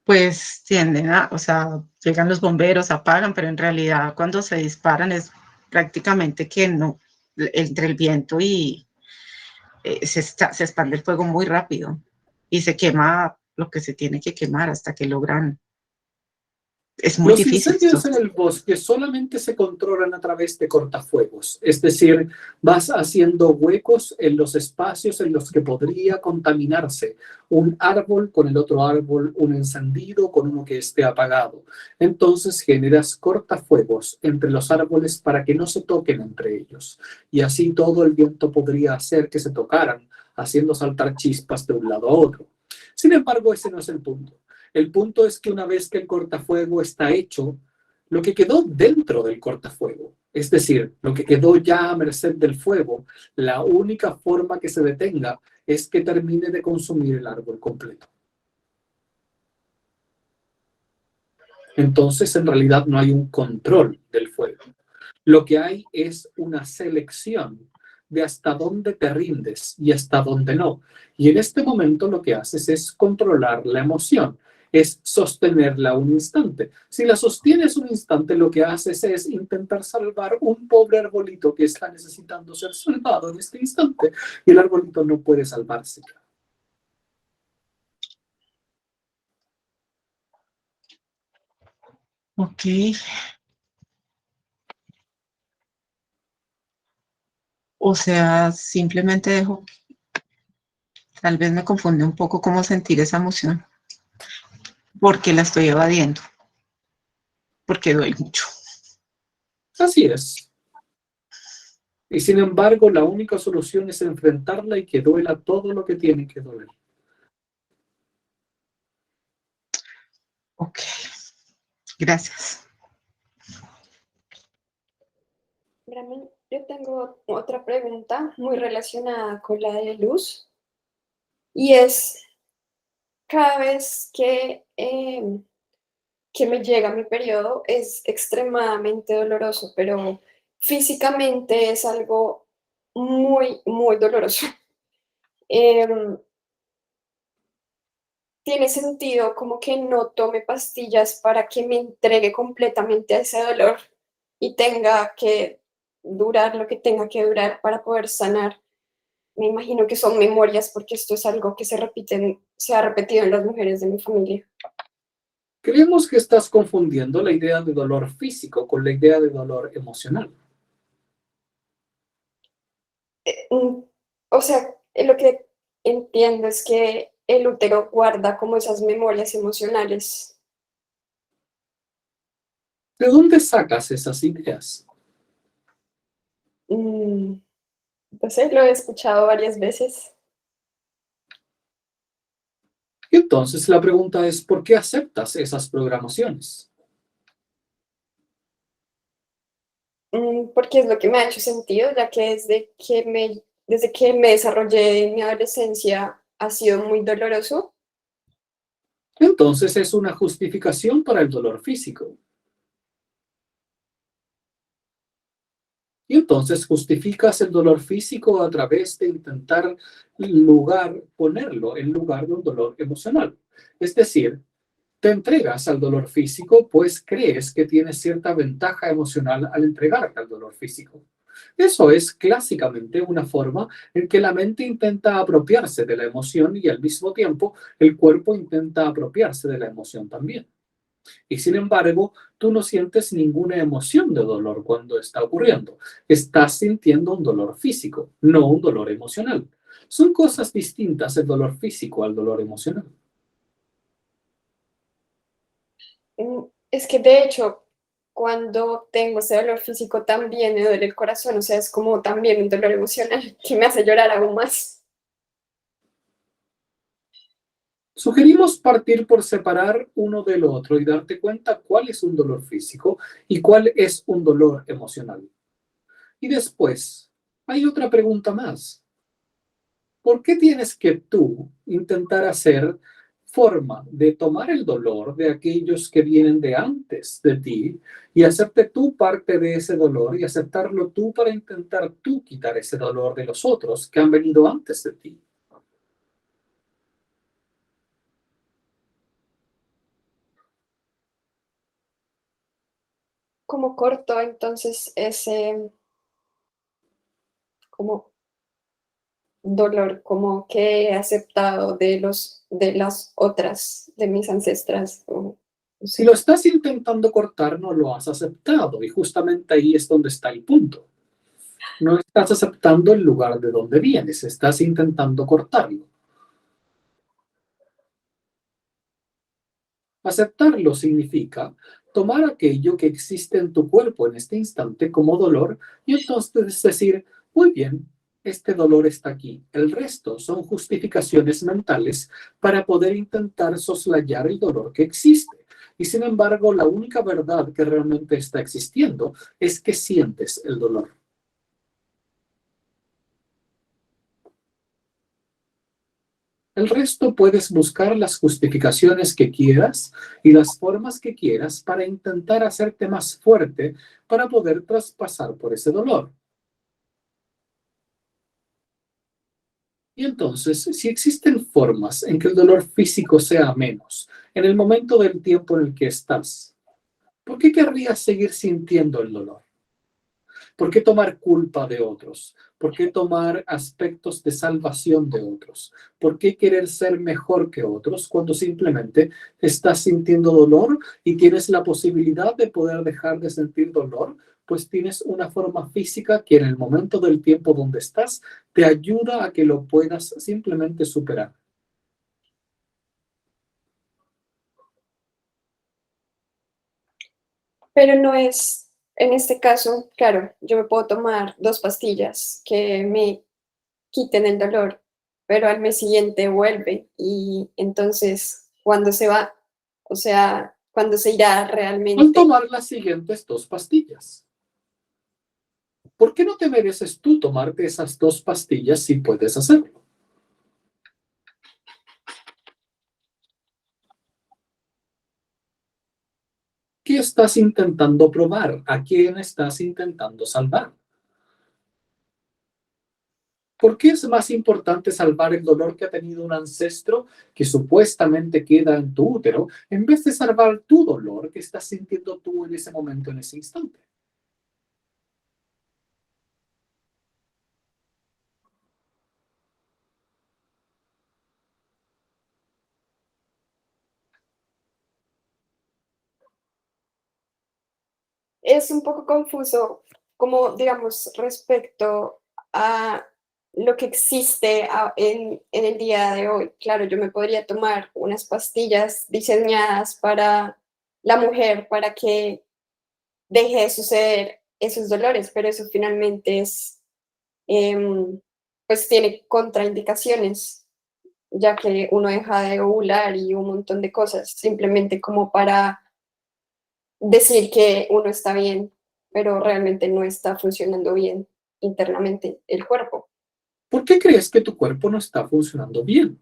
Pues tienden a, o sea, llegan los bomberos, apagan, pero en realidad cuando se disparan es prácticamente que no, entre el viento y se expande el fuego muy rápido y se quema lo que se tiene que quemar hasta que logran. Es muy Los difícil esto. incendios en el bosque solamente se controlan a través de cortafuegos, es decir, vas haciendo huecos en los espacios en los que podría contaminarse un árbol con el otro árbol, un encendido con uno que esté apagado. Entonces generas cortafuegos entre los árboles para que no se toquen entre ellos. Y así todo el viento podría hacer que se tocaran, haciendo saltar chispas de un lado a otro. Sin embargo, ese no es el punto. El punto es que una vez que el cortafuego está hecho, lo que quedó dentro del cortafuego, es decir, lo que quedó ya a merced del fuego, la única forma que se detenga es que termine de consumir el árbol completo. Entonces, en realidad no hay un control del fuego. Lo que hay es una selección de hasta dónde te rindes y hasta dónde no. Y en este momento lo que haces es controlar la emoción, es sostenerla un instante. Si la sostienes un instante, lo que haces es intentar salvar un pobre arbolito que está necesitando ser salvado en este instante y el arbolito no puede salvarse. Ok. O sea, simplemente dejo, tal vez me confunde un poco cómo sentir esa emoción, porque la estoy evadiendo, porque duele mucho. Así es. Y sin embargo, la única solución es enfrentarla y que duela todo lo que tiene que doler. Ok, gracias. Brahman, yo tengo otra pregunta muy relacionada con la de Luz y es cada vez que me llega mi periodo es extremadamente doloroso, pero físicamente es algo muy, muy doloroso. Em, Tiene sentido como que no tome pastillas para que me entregue completamente a ese dolor y tenga que durar lo que tenga que durar para poder sanar. Me imagino que son memorias porque esto es algo que se ha repetido en las mujeres de mi familia. Creemos que estás confundiendo la idea de dolor físico con la idea de dolor emocional. Mm, O sea, lo que entiendo es que el útero guarda como esas memorias emocionales. ¿De dónde sacas esas ideas? Mm, Entonces lo he escuchado varias veces. Y entonces la pregunta es, ¿por qué aceptas esas programaciones? Porque es lo que me ha hecho sentido, ya que desde que me desarrollé en mi adolescencia ha sido muy doloroso. Entonces es una justificación para el dolor físico. Y entonces justificas el dolor físico a través de intentar ponerlo en lugar de un dolor emocional. Es decir, te entregas al dolor físico, pues crees que tienes cierta ventaja emocional al entregarte al dolor físico. Eso es clásicamente una forma en que la mente intenta apropiarse de la emoción y al mismo tiempo el cuerpo intenta apropiarse de la emoción también. Y sin embargo, tú no sientes ninguna emoción de dolor cuando está ocurriendo. Estás sintiendo un dolor físico, no un dolor emocional. Son cosas distintas el dolor físico al dolor emocional. Es que de hecho, cuando tengo ese dolor físico también me duele el corazón, o sea, es como también un dolor emocional que me hace llorar aún más. Sugerimos partir por separar uno del otro y darte cuenta cuál es un dolor físico y cuál es un dolor emocional. Y después, hay otra pregunta más. ¿Por qué tienes que tú intentar hacer forma de tomar el dolor de aquellos que vienen de antes de ti y hacerte tú parte de ese dolor y aceptarlo tú para intentar tú quitar ese dolor de los otros que han venido antes de ti? Como corto entonces ese como dolor como que he aceptado de las otras, de mis ancestras. O, no Si sé. lo estás intentando cortar, no lo has aceptado y justamente ahí es donde está el punto. No estás aceptando el lugar de donde vienes, estás intentando cortarlo. Aceptarlo significa tomar aquello que existe en tu cuerpo en este instante como dolor y entonces decir, muy bien, este dolor está aquí. El resto son justificaciones mentales para poder intentar soslayar el dolor que existe. Y sin embargo, la única verdad que realmente está existiendo es que sientes el dolor. El resto puedes buscar las justificaciones que quieras y las formas que quieras para intentar hacerte más fuerte para poder traspasar por ese dolor. Y entonces, si existen formas en que el dolor físico sea menos en el momento del tiempo en el que estás, ¿por qué querrías seguir sintiendo el dolor? ¿Por qué tomar culpa de otros? ¿Por qué tomar aspectos de salvación de otros? ¿Por qué querer ser mejor que otros cuando simplemente estás sintiendo dolor y tienes la posibilidad de poder dejar de sentir dolor? Pues tienes una forma física que en el momento del tiempo donde estás te ayuda a que lo puedas simplemente superar. Pero no es, en este caso, claro, yo me puedo tomar 2 pastillas que me quiten el dolor, pero al mes siguiente vuelve y entonces, ¿cuándo se va? O sea, ¿cuándo se irá Al realmente? tomar las siguientes 2 pastillas. ¿Por qué no te mereces tú tomarte esas 2 pastillas si puedes hacerlo? ¿Qué estás intentando probar? ¿A quién estás intentando salvar? ¿Por qué es más importante salvar el dolor que ha tenido un ancestro que supuestamente queda en tu útero en vez de salvar tu dolor que estás sintiendo tú en ese momento, en ese instante? Es un poco confuso, como digamos, respecto a lo que existe en el día de hoy. Claro, yo me podría tomar unas pastillas diseñadas para la mujer para que deje de suceder esos dolores, pero eso finalmente es, pues tiene contraindicaciones, ya que uno deja de ovular y un montón de cosas, simplemente como para decir que uno está bien, pero realmente no está funcionando bien internamente el cuerpo. ¿Por qué crees que tu cuerpo no está funcionando bien?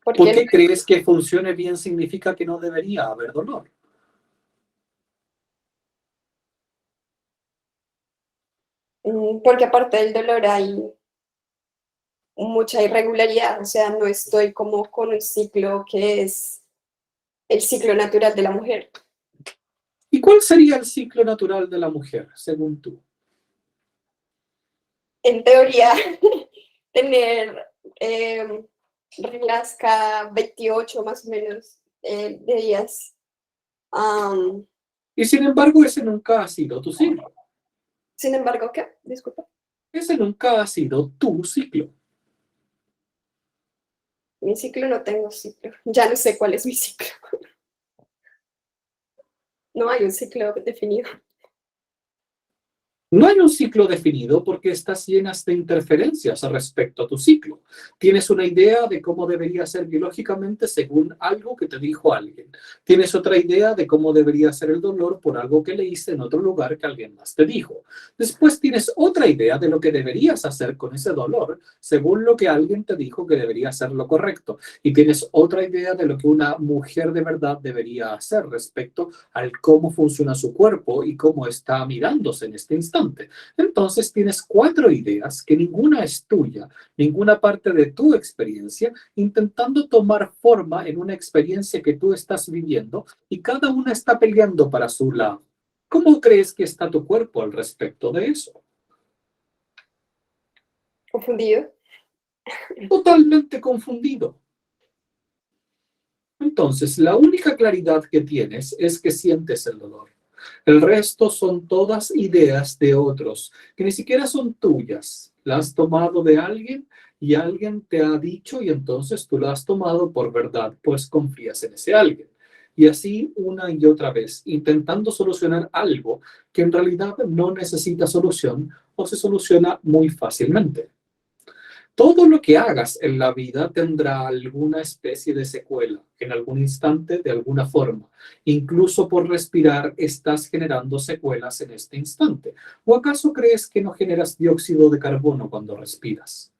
¿Por Porque, qué crees que funcione bien significa que no debería haber dolor? porque aparte del dolor hay mucha irregularidad, o sea, no estoy como con un ciclo que es el ciclo natural de la mujer. ¿Y cuál sería el ciclo natural de la mujer, según tú? En teoría, tener reglas cada 28 más o menos de días. Um, Y sin embargo, ese nunca ha sido tu ciclo. Sin embargo, ¿qué? Disculpa. Ese nunca ha sido tu ciclo. Mi ciclo no tengo ciclo. Ya no sé cuál es mi ciclo. No hay un ciclo definido. No hay un ciclo definido porque estás llenas de interferencias respecto a tu ciclo. Tienes una idea de cómo debería ser biológicamente según algo que te dijo alguien. Tienes otra idea de cómo debería ser el dolor por algo que leíste en otro lugar que alguien más te dijo. Después tienes otra idea de lo que deberías hacer con ese dolor según lo que alguien te dijo que debería ser lo correcto. Y tienes otra idea de lo que una mujer de verdad debería hacer respecto al cómo funciona su cuerpo y cómo está mirándose en este instante. Entonces tienes 4 ideas que ninguna es tuya, ninguna parte de tu experiencia, intentando tomar forma en una experiencia que tú estás viviendo y cada una está peleando para su lado. ¿Cómo crees que está tu cuerpo al respecto de eso? ¿Confundido? Totalmente confundido. Entonces, la única claridad que tienes es que sientes el dolor. El resto son todas ideas de otros, que ni siquiera son tuyas. La has tomado de alguien y alguien te ha dicho y entonces tú la has tomado por verdad, pues confías en ese alguien. Y así una y otra vez, intentando solucionar algo que en realidad no necesita solución o se soluciona muy fácilmente. Todo lo que hagas en la vida tendrá alguna especie de secuela, en algún instante, de alguna forma. Incluso por respirar estás generando secuelas en este instante. ¿O acaso crees que no generas dióxido de carbono cuando respiras?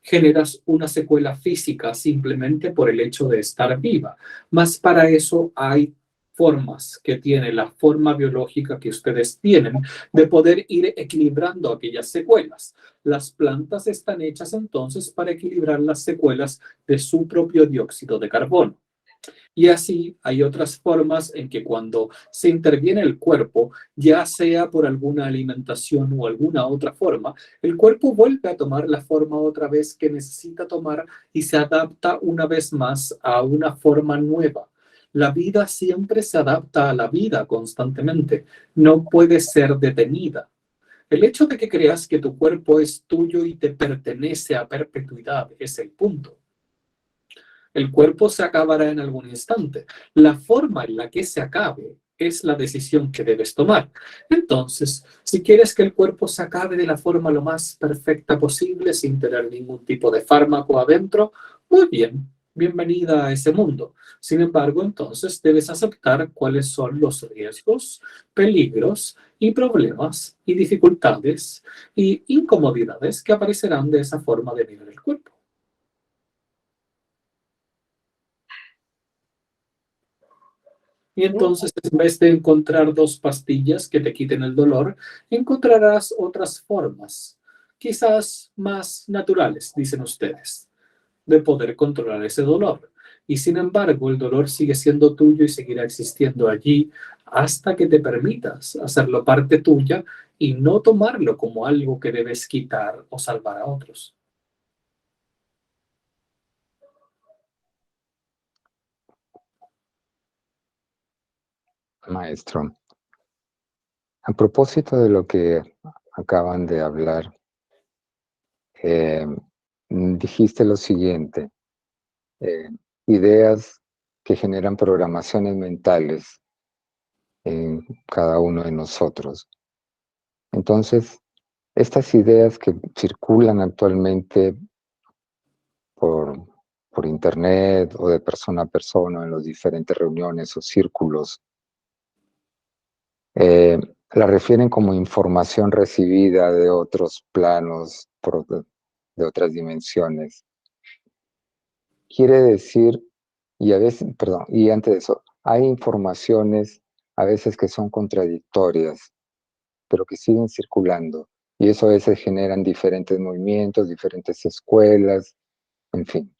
Generas una secuela física simplemente por el hecho de estar viva. Mas para eso hay formas que tiene la forma biológica que ustedes tienen de poder ir equilibrando aquellas secuelas. Las plantas están hechas entonces para equilibrar las secuelas de su propio dióxido de carbono. Y así hay otras formas en que cuando se interviene el cuerpo, ya sea por alguna alimentación o alguna otra forma, el cuerpo vuelve a tomar la forma otra vez que necesita tomar y se adapta una vez más a una forma nueva. La vida siempre se adapta a la vida constantemente, no puede ser detenida. El hecho de que creas que tu cuerpo es tuyo y te pertenece a perpetuidad es el punto. El cuerpo se acabará en algún instante. La forma en la que se acabe es la decisión que debes tomar. Entonces, si quieres que el cuerpo se acabe de la forma lo más perfecta posible, sin tener ningún tipo de fármaco adentro, muy bien, bienvenida a ese mundo. Sin embargo, entonces debes aceptar cuáles son los riesgos, peligros y problemas y dificultades y incomodidades que aparecerán de esa forma de mirar el cuerpo. Y entonces, en vez de encontrar 2 pastillas que te quiten el dolor, encontrarás otras formas, quizás más naturales, dicen ustedes, de poder controlar ese dolor. Y sin embargo, el dolor sigue siendo tuyo y seguirá existiendo allí hasta que te permitas hacerlo parte tuya y no tomarlo como algo que debes quitar o salvar a otros. Maestro, a propósito de lo que acaban de hablar, dijiste lo siguiente, ideas que generan programaciones mentales en cada uno de nosotros. Entonces, estas ideas que circulan actualmente por, por internet o de persona a persona en las diferentes reuniones o círculos, la refieren como información recibida de otros planos, de otras dimensiones. Quiere decir, y a veces, perdón, y antes de eso, hay informaciones a veces que son contradictorias, pero que siguen circulando. Y eso a veces generan diferentes movimientos, diferentes escuelas, en fin.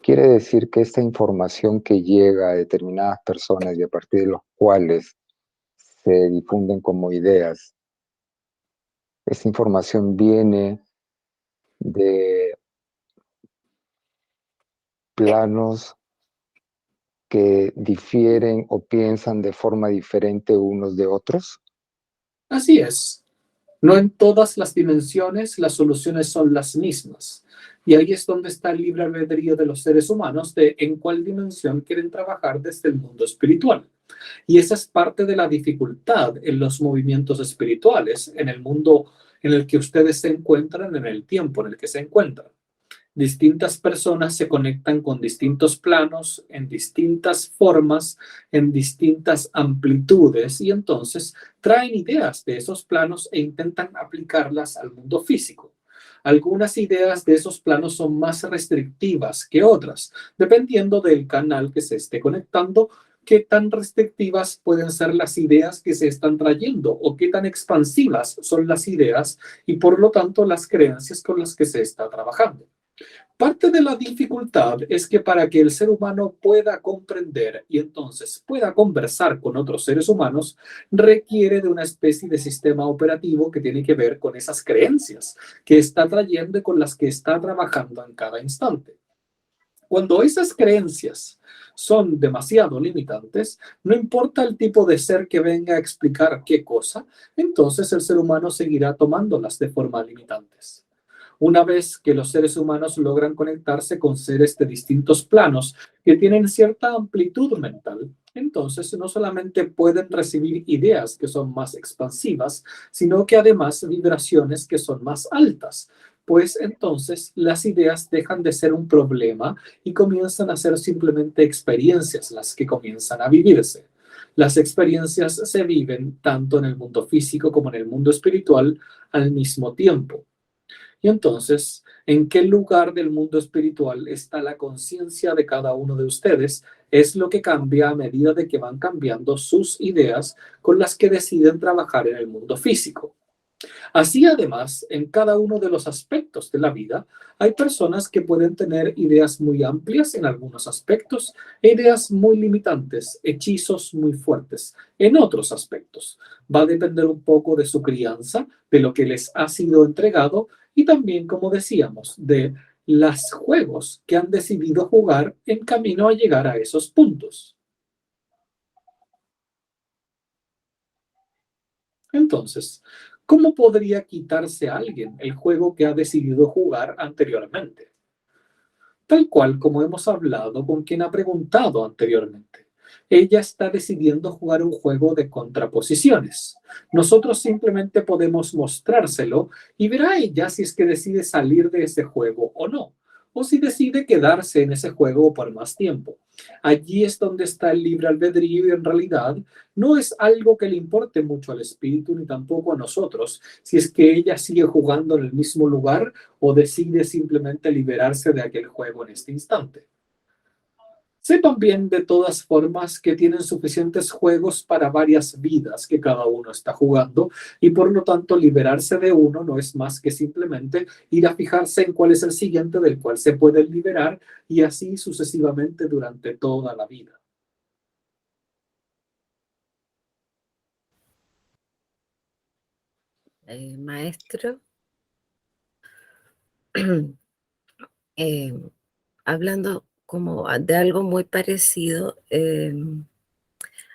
Quiere decir que esta información que llega a determinadas personas y a partir de los cuales se difunden como ideas, esta información viene de planos que difieren o piensan de forma diferente unos de otros. Así es. No en todas las dimensiones las soluciones son las mismas. Y ahí es donde está el libre albedrío de los seres humanos de en cuál dimensión quieren trabajar desde el mundo espiritual. Y esa es parte de la dificultad en los movimientos espirituales, en el mundo en el que ustedes se encuentran, en el tiempo en el que se encuentran. Distintas personas se conectan con distintos planos, en distintas formas, en distintas amplitudes, y entonces traen ideas de esos planos e intentan aplicarlas al mundo físico. Algunas ideas de esos planos son más restrictivas que otras, dependiendo del canal que se esté conectando, qué tan restrictivas pueden ser las ideas que se están trayendo o qué tan expansivas son las ideas y por lo tanto las creencias con las que se está trabajando. Parte de la dificultad es que para que el ser humano pueda comprender y entonces pueda conversar con otros seres humanos, requiere de una especie de sistema operativo que tiene que ver con esas creencias que está trayendo y con las que está trabajando en cada instante. Cuando esas creencias son demasiado limitantes, no importa el tipo de ser que venga a explicar qué cosa, entonces el ser humano seguirá tomándolas de forma limitantes. Una vez que los seres humanos logran conectarse con seres de distintos planos que tienen cierta amplitud mental, entonces no solamente pueden recibir ideas que son más expansivas, sino que además vibraciones que son más altas, pues entonces las ideas dejan de ser un problema y comienzan a ser simplemente experiencias las que comienzan a vivirse. Las experiencias se viven tanto en el mundo físico como en el mundo espiritual al mismo tiempo. Y entonces, ¿en qué lugar del mundo espiritual está la conciencia de cada uno de ustedes? Es lo que cambia a medida de que van cambiando sus ideas con las que deciden trabajar en el mundo físico. Así, además, en cada uno de los aspectos de la vida, hay personas que pueden tener ideas muy amplias en algunos aspectos e ideas muy limitantes, hechizos muy fuertes en otros aspectos. Va a depender un poco de su crianza, de lo que les ha sido entregado y también, como decíamos, de los juegos que han decidido jugar en camino a llegar a esos puntos. Entonces, ¿cómo podría quitarse a alguien el juego que ha decidido jugar anteriormente? Tal cual como hemos hablado con quien ha preguntado anteriormente. Ella está decidiendo jugar un juego de contraposiciones. Nosotros simplemente podemos mostrárselo y verá ella si es que decide salir de ese juego o no, o si decide quedarse en ese juego por más tiempo. Allí es donde está el libre albedrío y en realidad no es algo que le importe mucho al espíritu ni tampoco a nosotros, si es que ella sigue jugando en el mismo lugar o decide simplemente liberarse de aquel juego en este instante. Sepan bien de todas formas que tienen suficientes juegos para varias vidas que cada uno está jugando y por lo tanto liberarse de uno no es más que simplemente ir a fijarse en cuál es el siguiente del cual se puede liberar y así sucesivamente durante toda la vida. Maestro, hablando como de algo muy parecido,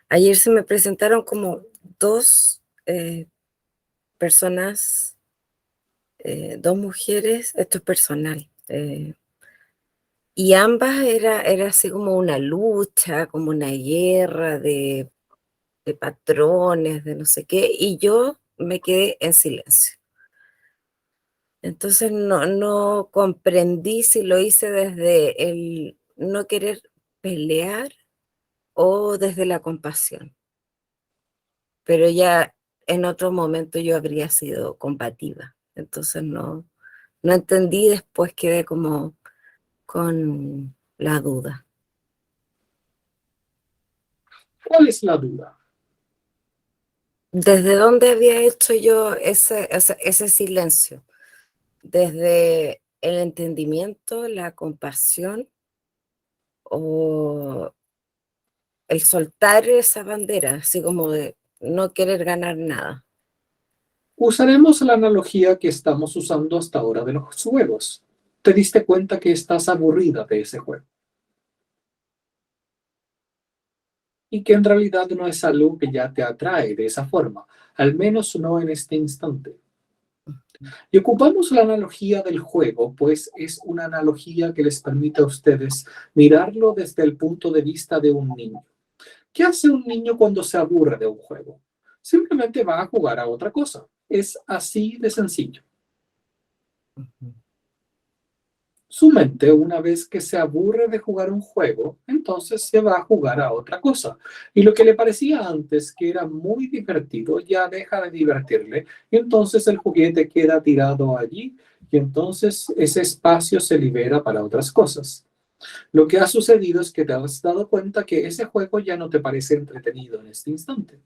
ayer se me presentaron como dos personas, dos mujeres, esto es personal, y ambas era así como una lucha, como una guerra de patrones, de no sé qué, y yo me quedé en silencio. Entonces no comprendí si lo hice desde el no querer pelear o desde la compasión. Pero ya en otro momento yo habría sido combativa. Entonces no entendí, después quedé como con la duda. ¿Cuál es la duda? ¿Desde dónde había hecho yo ese silencio? ¿Desde el entendimiento, la compasión o el soltar esa bandera, así como de no querer ganar nada? Usaremos la analogía que estamos usando hasta ahora de los juegos. Te diste cuenta que estás aburrida de ese juego. Y que en realidad no es algo que ya te atrae de esa forma, al menos no en este instante. Y ocupamos la analogía del juego, pues es una analogía que les permite a ustedes mirarlo desde el punto de vista de un niño. ¿Qué hace un niño cuando se aburre de un juego? Simplemente va a jugar a otra cosa. Es así de sencillo. Su mente, una vez que se aburre de jugar un juego, entonces se va a jugar a otra cosa. Y lo que le parecía antes que era muy divertido, ya deja de divertirle. Y entonces el juguete queda tirado allí y entonces ese espacio se libera para otras cosas. Lo que ha sucedido es que te has dado cuenta que ese juego ya no te parece entretenido en este instante.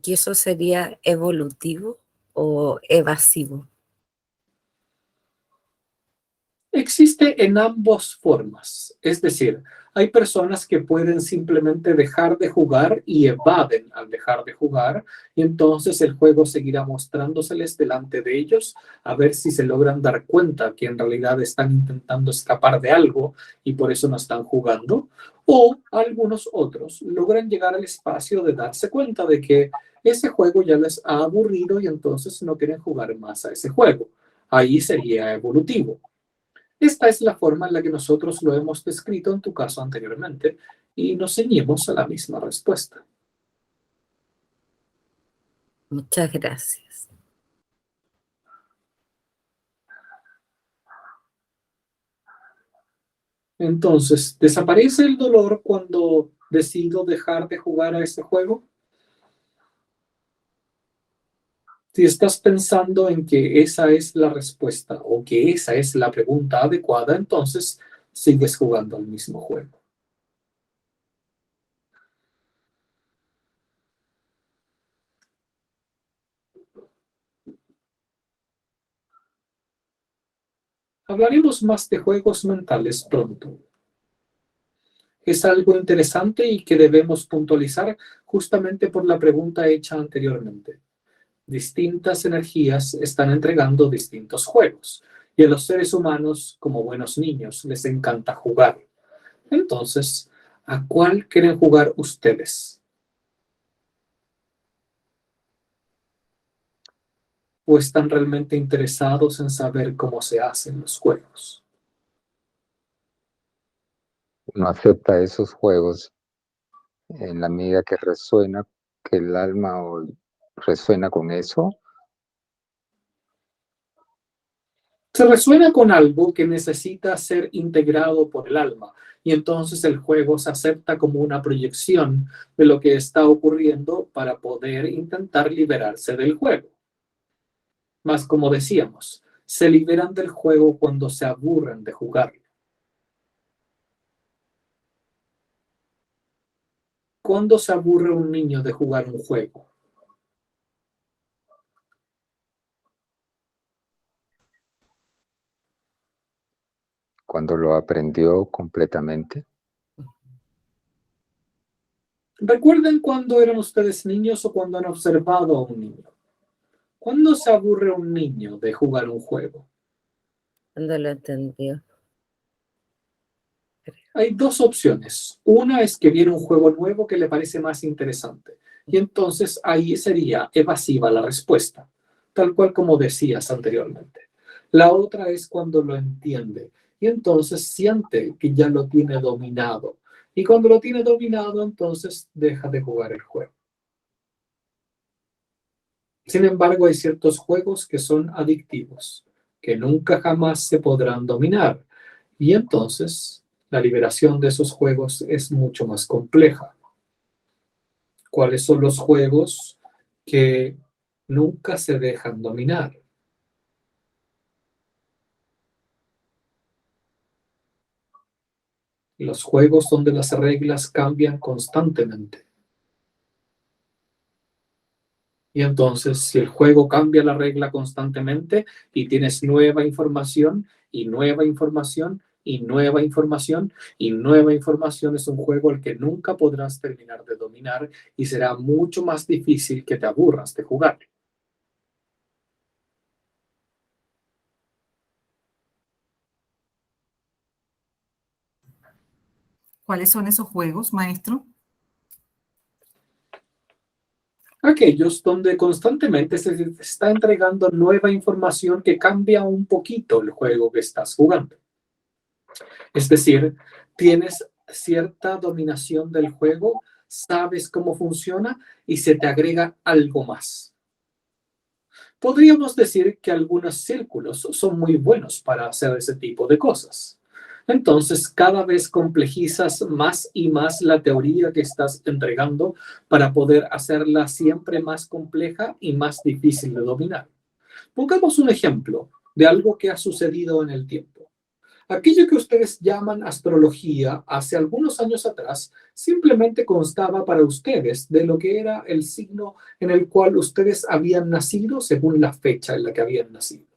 ¿Y eso sería evolutivo o evasivo? Existe en ambas formas. Es decir, hay personas que pueden simplemente dejar de jugar y evaden al dejar de jugar, y entonces el juego seguirá mostrándoseles delante de ellos a ver si se logran dar cuenta que en realidad están intentando escapar de algo y por eso no están jugando. O algunos otros logran llegar al espacio de darse cuenta de que ese juego ya les ha aburrido y entonces no quieren jugar más a ese juego. Ahí sería evolutivo. Esta es la forma en la que nosotros lo hemos descrito en tu caso anteriormente y nos ceñimos a la misma respuesta. Muchas gracias. Entonces, ¿desaparece el dolor cuando decido dejar de jugar a este juego? Si estás pensando en que esa es la respuesta o que esa es la pregunta adecuada, entonces sigues jugando al mismo juego. Hablaremos más de juegos mentales pronto. Es algo interesante y que debemos puntualizar justamente por la pregunta hecha anteriormente. Distintas energías están entregando distintos juegos y a los seres humanos, como buenos niños, les encanta jugar. Entonces, ¿a cuál quieren jugar ustedes? ¿O están realmente interesados en saber cómo se hacen los juegos? Uno acepta esos juegos en la medida que resuena, que el alma resuena con eso. Se resuena con algo que necesita ser integrado por el alma y entonces el juego se acepta como una proyección de lo que está ocurriendo para poder intentar liberarse del juego. Mas como decíamos, se liberan del juego cuando se aburren de jugarlo. ¿Cuándo se aburre un niño de jugar un juego? Cuando lo aprendió completamente. ¿Recuerden cuándo eran ustedes niños o cuando han observado a un niño? ¿Cuándo se aburre un niño de jugar un juego? Cuando lo entendió. Hay dos opciones. Una es que viene un juego nuevo que le parece más interesante. Y entonces ahí sería evasiva la respuesta, tal cual como decías anteriormente. La otra es cuando lo entiende y entonces siente que ya lo tiene dominado. Y cuando lo tiene dominado, entonces deja de jugar el juego. Sin embargo, hay ciertos juegos que son adictivos, que nunca jamás se podrán dominar. Y entonces la liberación de esos juegos es mucho más compleja. ¿Cuáles son los juegos que nunca se dejan dominar? Los juegos donde las reglas cambian constantemente. Y entonces, si el juego cambia la regla constantemente y tienes nueva información y nueva información y nueva información y nueva información, es un juego al que nunca podrás terminar de dominar y será mucho más difícil que te aburras de jugar. ¿Cuáles son esos juegos, maestro? Aquellos donde constantemente se te está entregando nueva información que cambia un poquito el juego que estás jugando. Es decir, tienes cierta dominación del juego, sabes cómo funciona y se te agrega algo más. Podríamos decir que algunos círculos son muy buenos para hacer ese tipo de cosas. Entonces, cada vez complejizas más y más la teoría que estás entregando para poder hacerla siempre más compleja y más difícil de dominar. Pongamos un ejemplo de algo que ha sucedido en el tiempo. Aquello que ustedes llaman astrología hace algunos años atrás simplemente constaba para ustedes de lo que era el signo en el cual ustedes habían nacido según la fecha en la que habían nacido.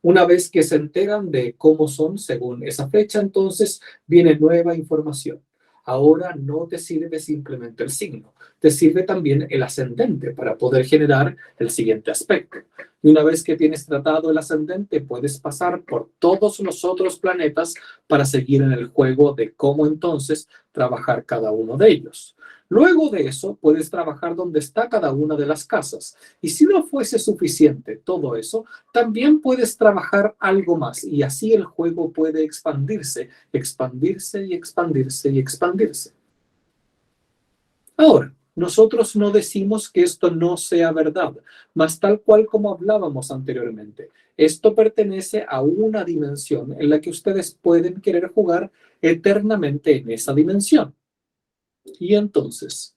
Una vez que se enteran de cómo son según esa fecha, entonces viene nueva información. Ahora no te sirve simplemente el signo, te sirve también el ascendente para poder generar el siguiente aspecto. Y una vez que tienes tratado el ascendente, puedes pasar por todos los otros planetas para seguir en el juego de cómo entonces trabajar cada uno de ellos. Luego de eso, puedes trabajar donde está cada una de las casas. Y si no fuese suficiente todo eso, también puedes trabajar algo más y así el juego puede expandirse, expandirse y expandirse y expandirse. Ahora, nosotros no decimos que esto no sea verdad, mas tal cual como hablábamos anteriormente, esto pertenece a una dimensión en la que ustedes pueden querer jugar eternamente en esa dimensión. Y entonces,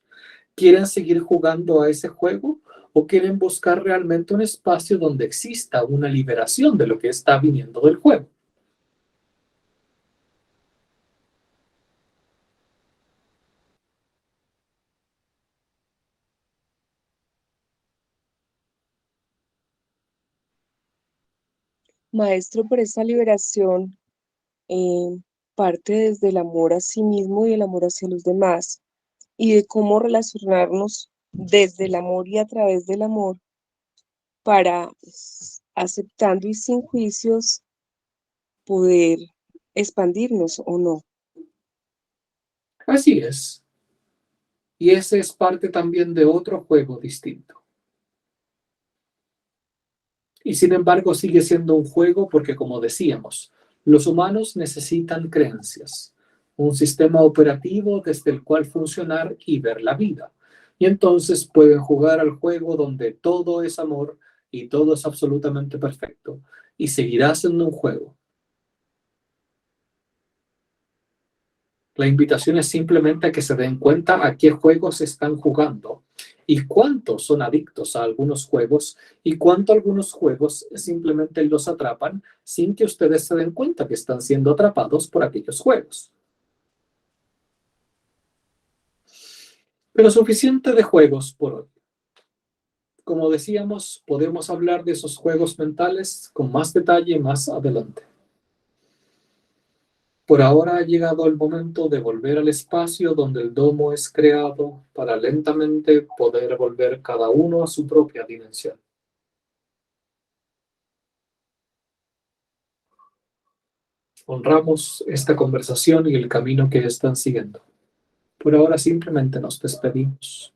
¿quieren seguir jugando a ese juego o quieren buscar realmente un espacio donde exista una liberación de lo que está viniendo del juego? Maestro, pero esta liberación parte desde el amor a sí mismo y el amor hacia los demás, y de cómo relacionarnos desde el amor y a través del amor para, aceptando y sin juicios, poder expandirnos o no. Así es. Y ese es parte también de otro juego distinto. Y sin embargo sigue siendo un juego porque, como decíamos, los humanos necesitan creencias, un sistema operativo desde el cual funcionar y ver la vida. Y entonces pueden jugar al juego donde todo es amor y todo es absolutamente perfecto. Y seguirá siendo un juego. La invitación es simplemente a que se den cuenta a qué juegos están jugando y cuántos son adictos a algunos juegos y cuánto algunos juegos simplemente los atrapan sin que ustedes se den cuenta que están siendo atrapados por aquellos juegos. Pero suficiente de juegos por hoy. Como decíamos, podemos hablar de esos juegos mentales con más detalle más adelante. Por ahora ha llegado el momento de volver al espacio donde el domo es creado para lentamente poder volver cada uno a su propia dimensión. Honramos esta conversación y el camino que están siguiendo. Por ahora simplemente nos despedimos.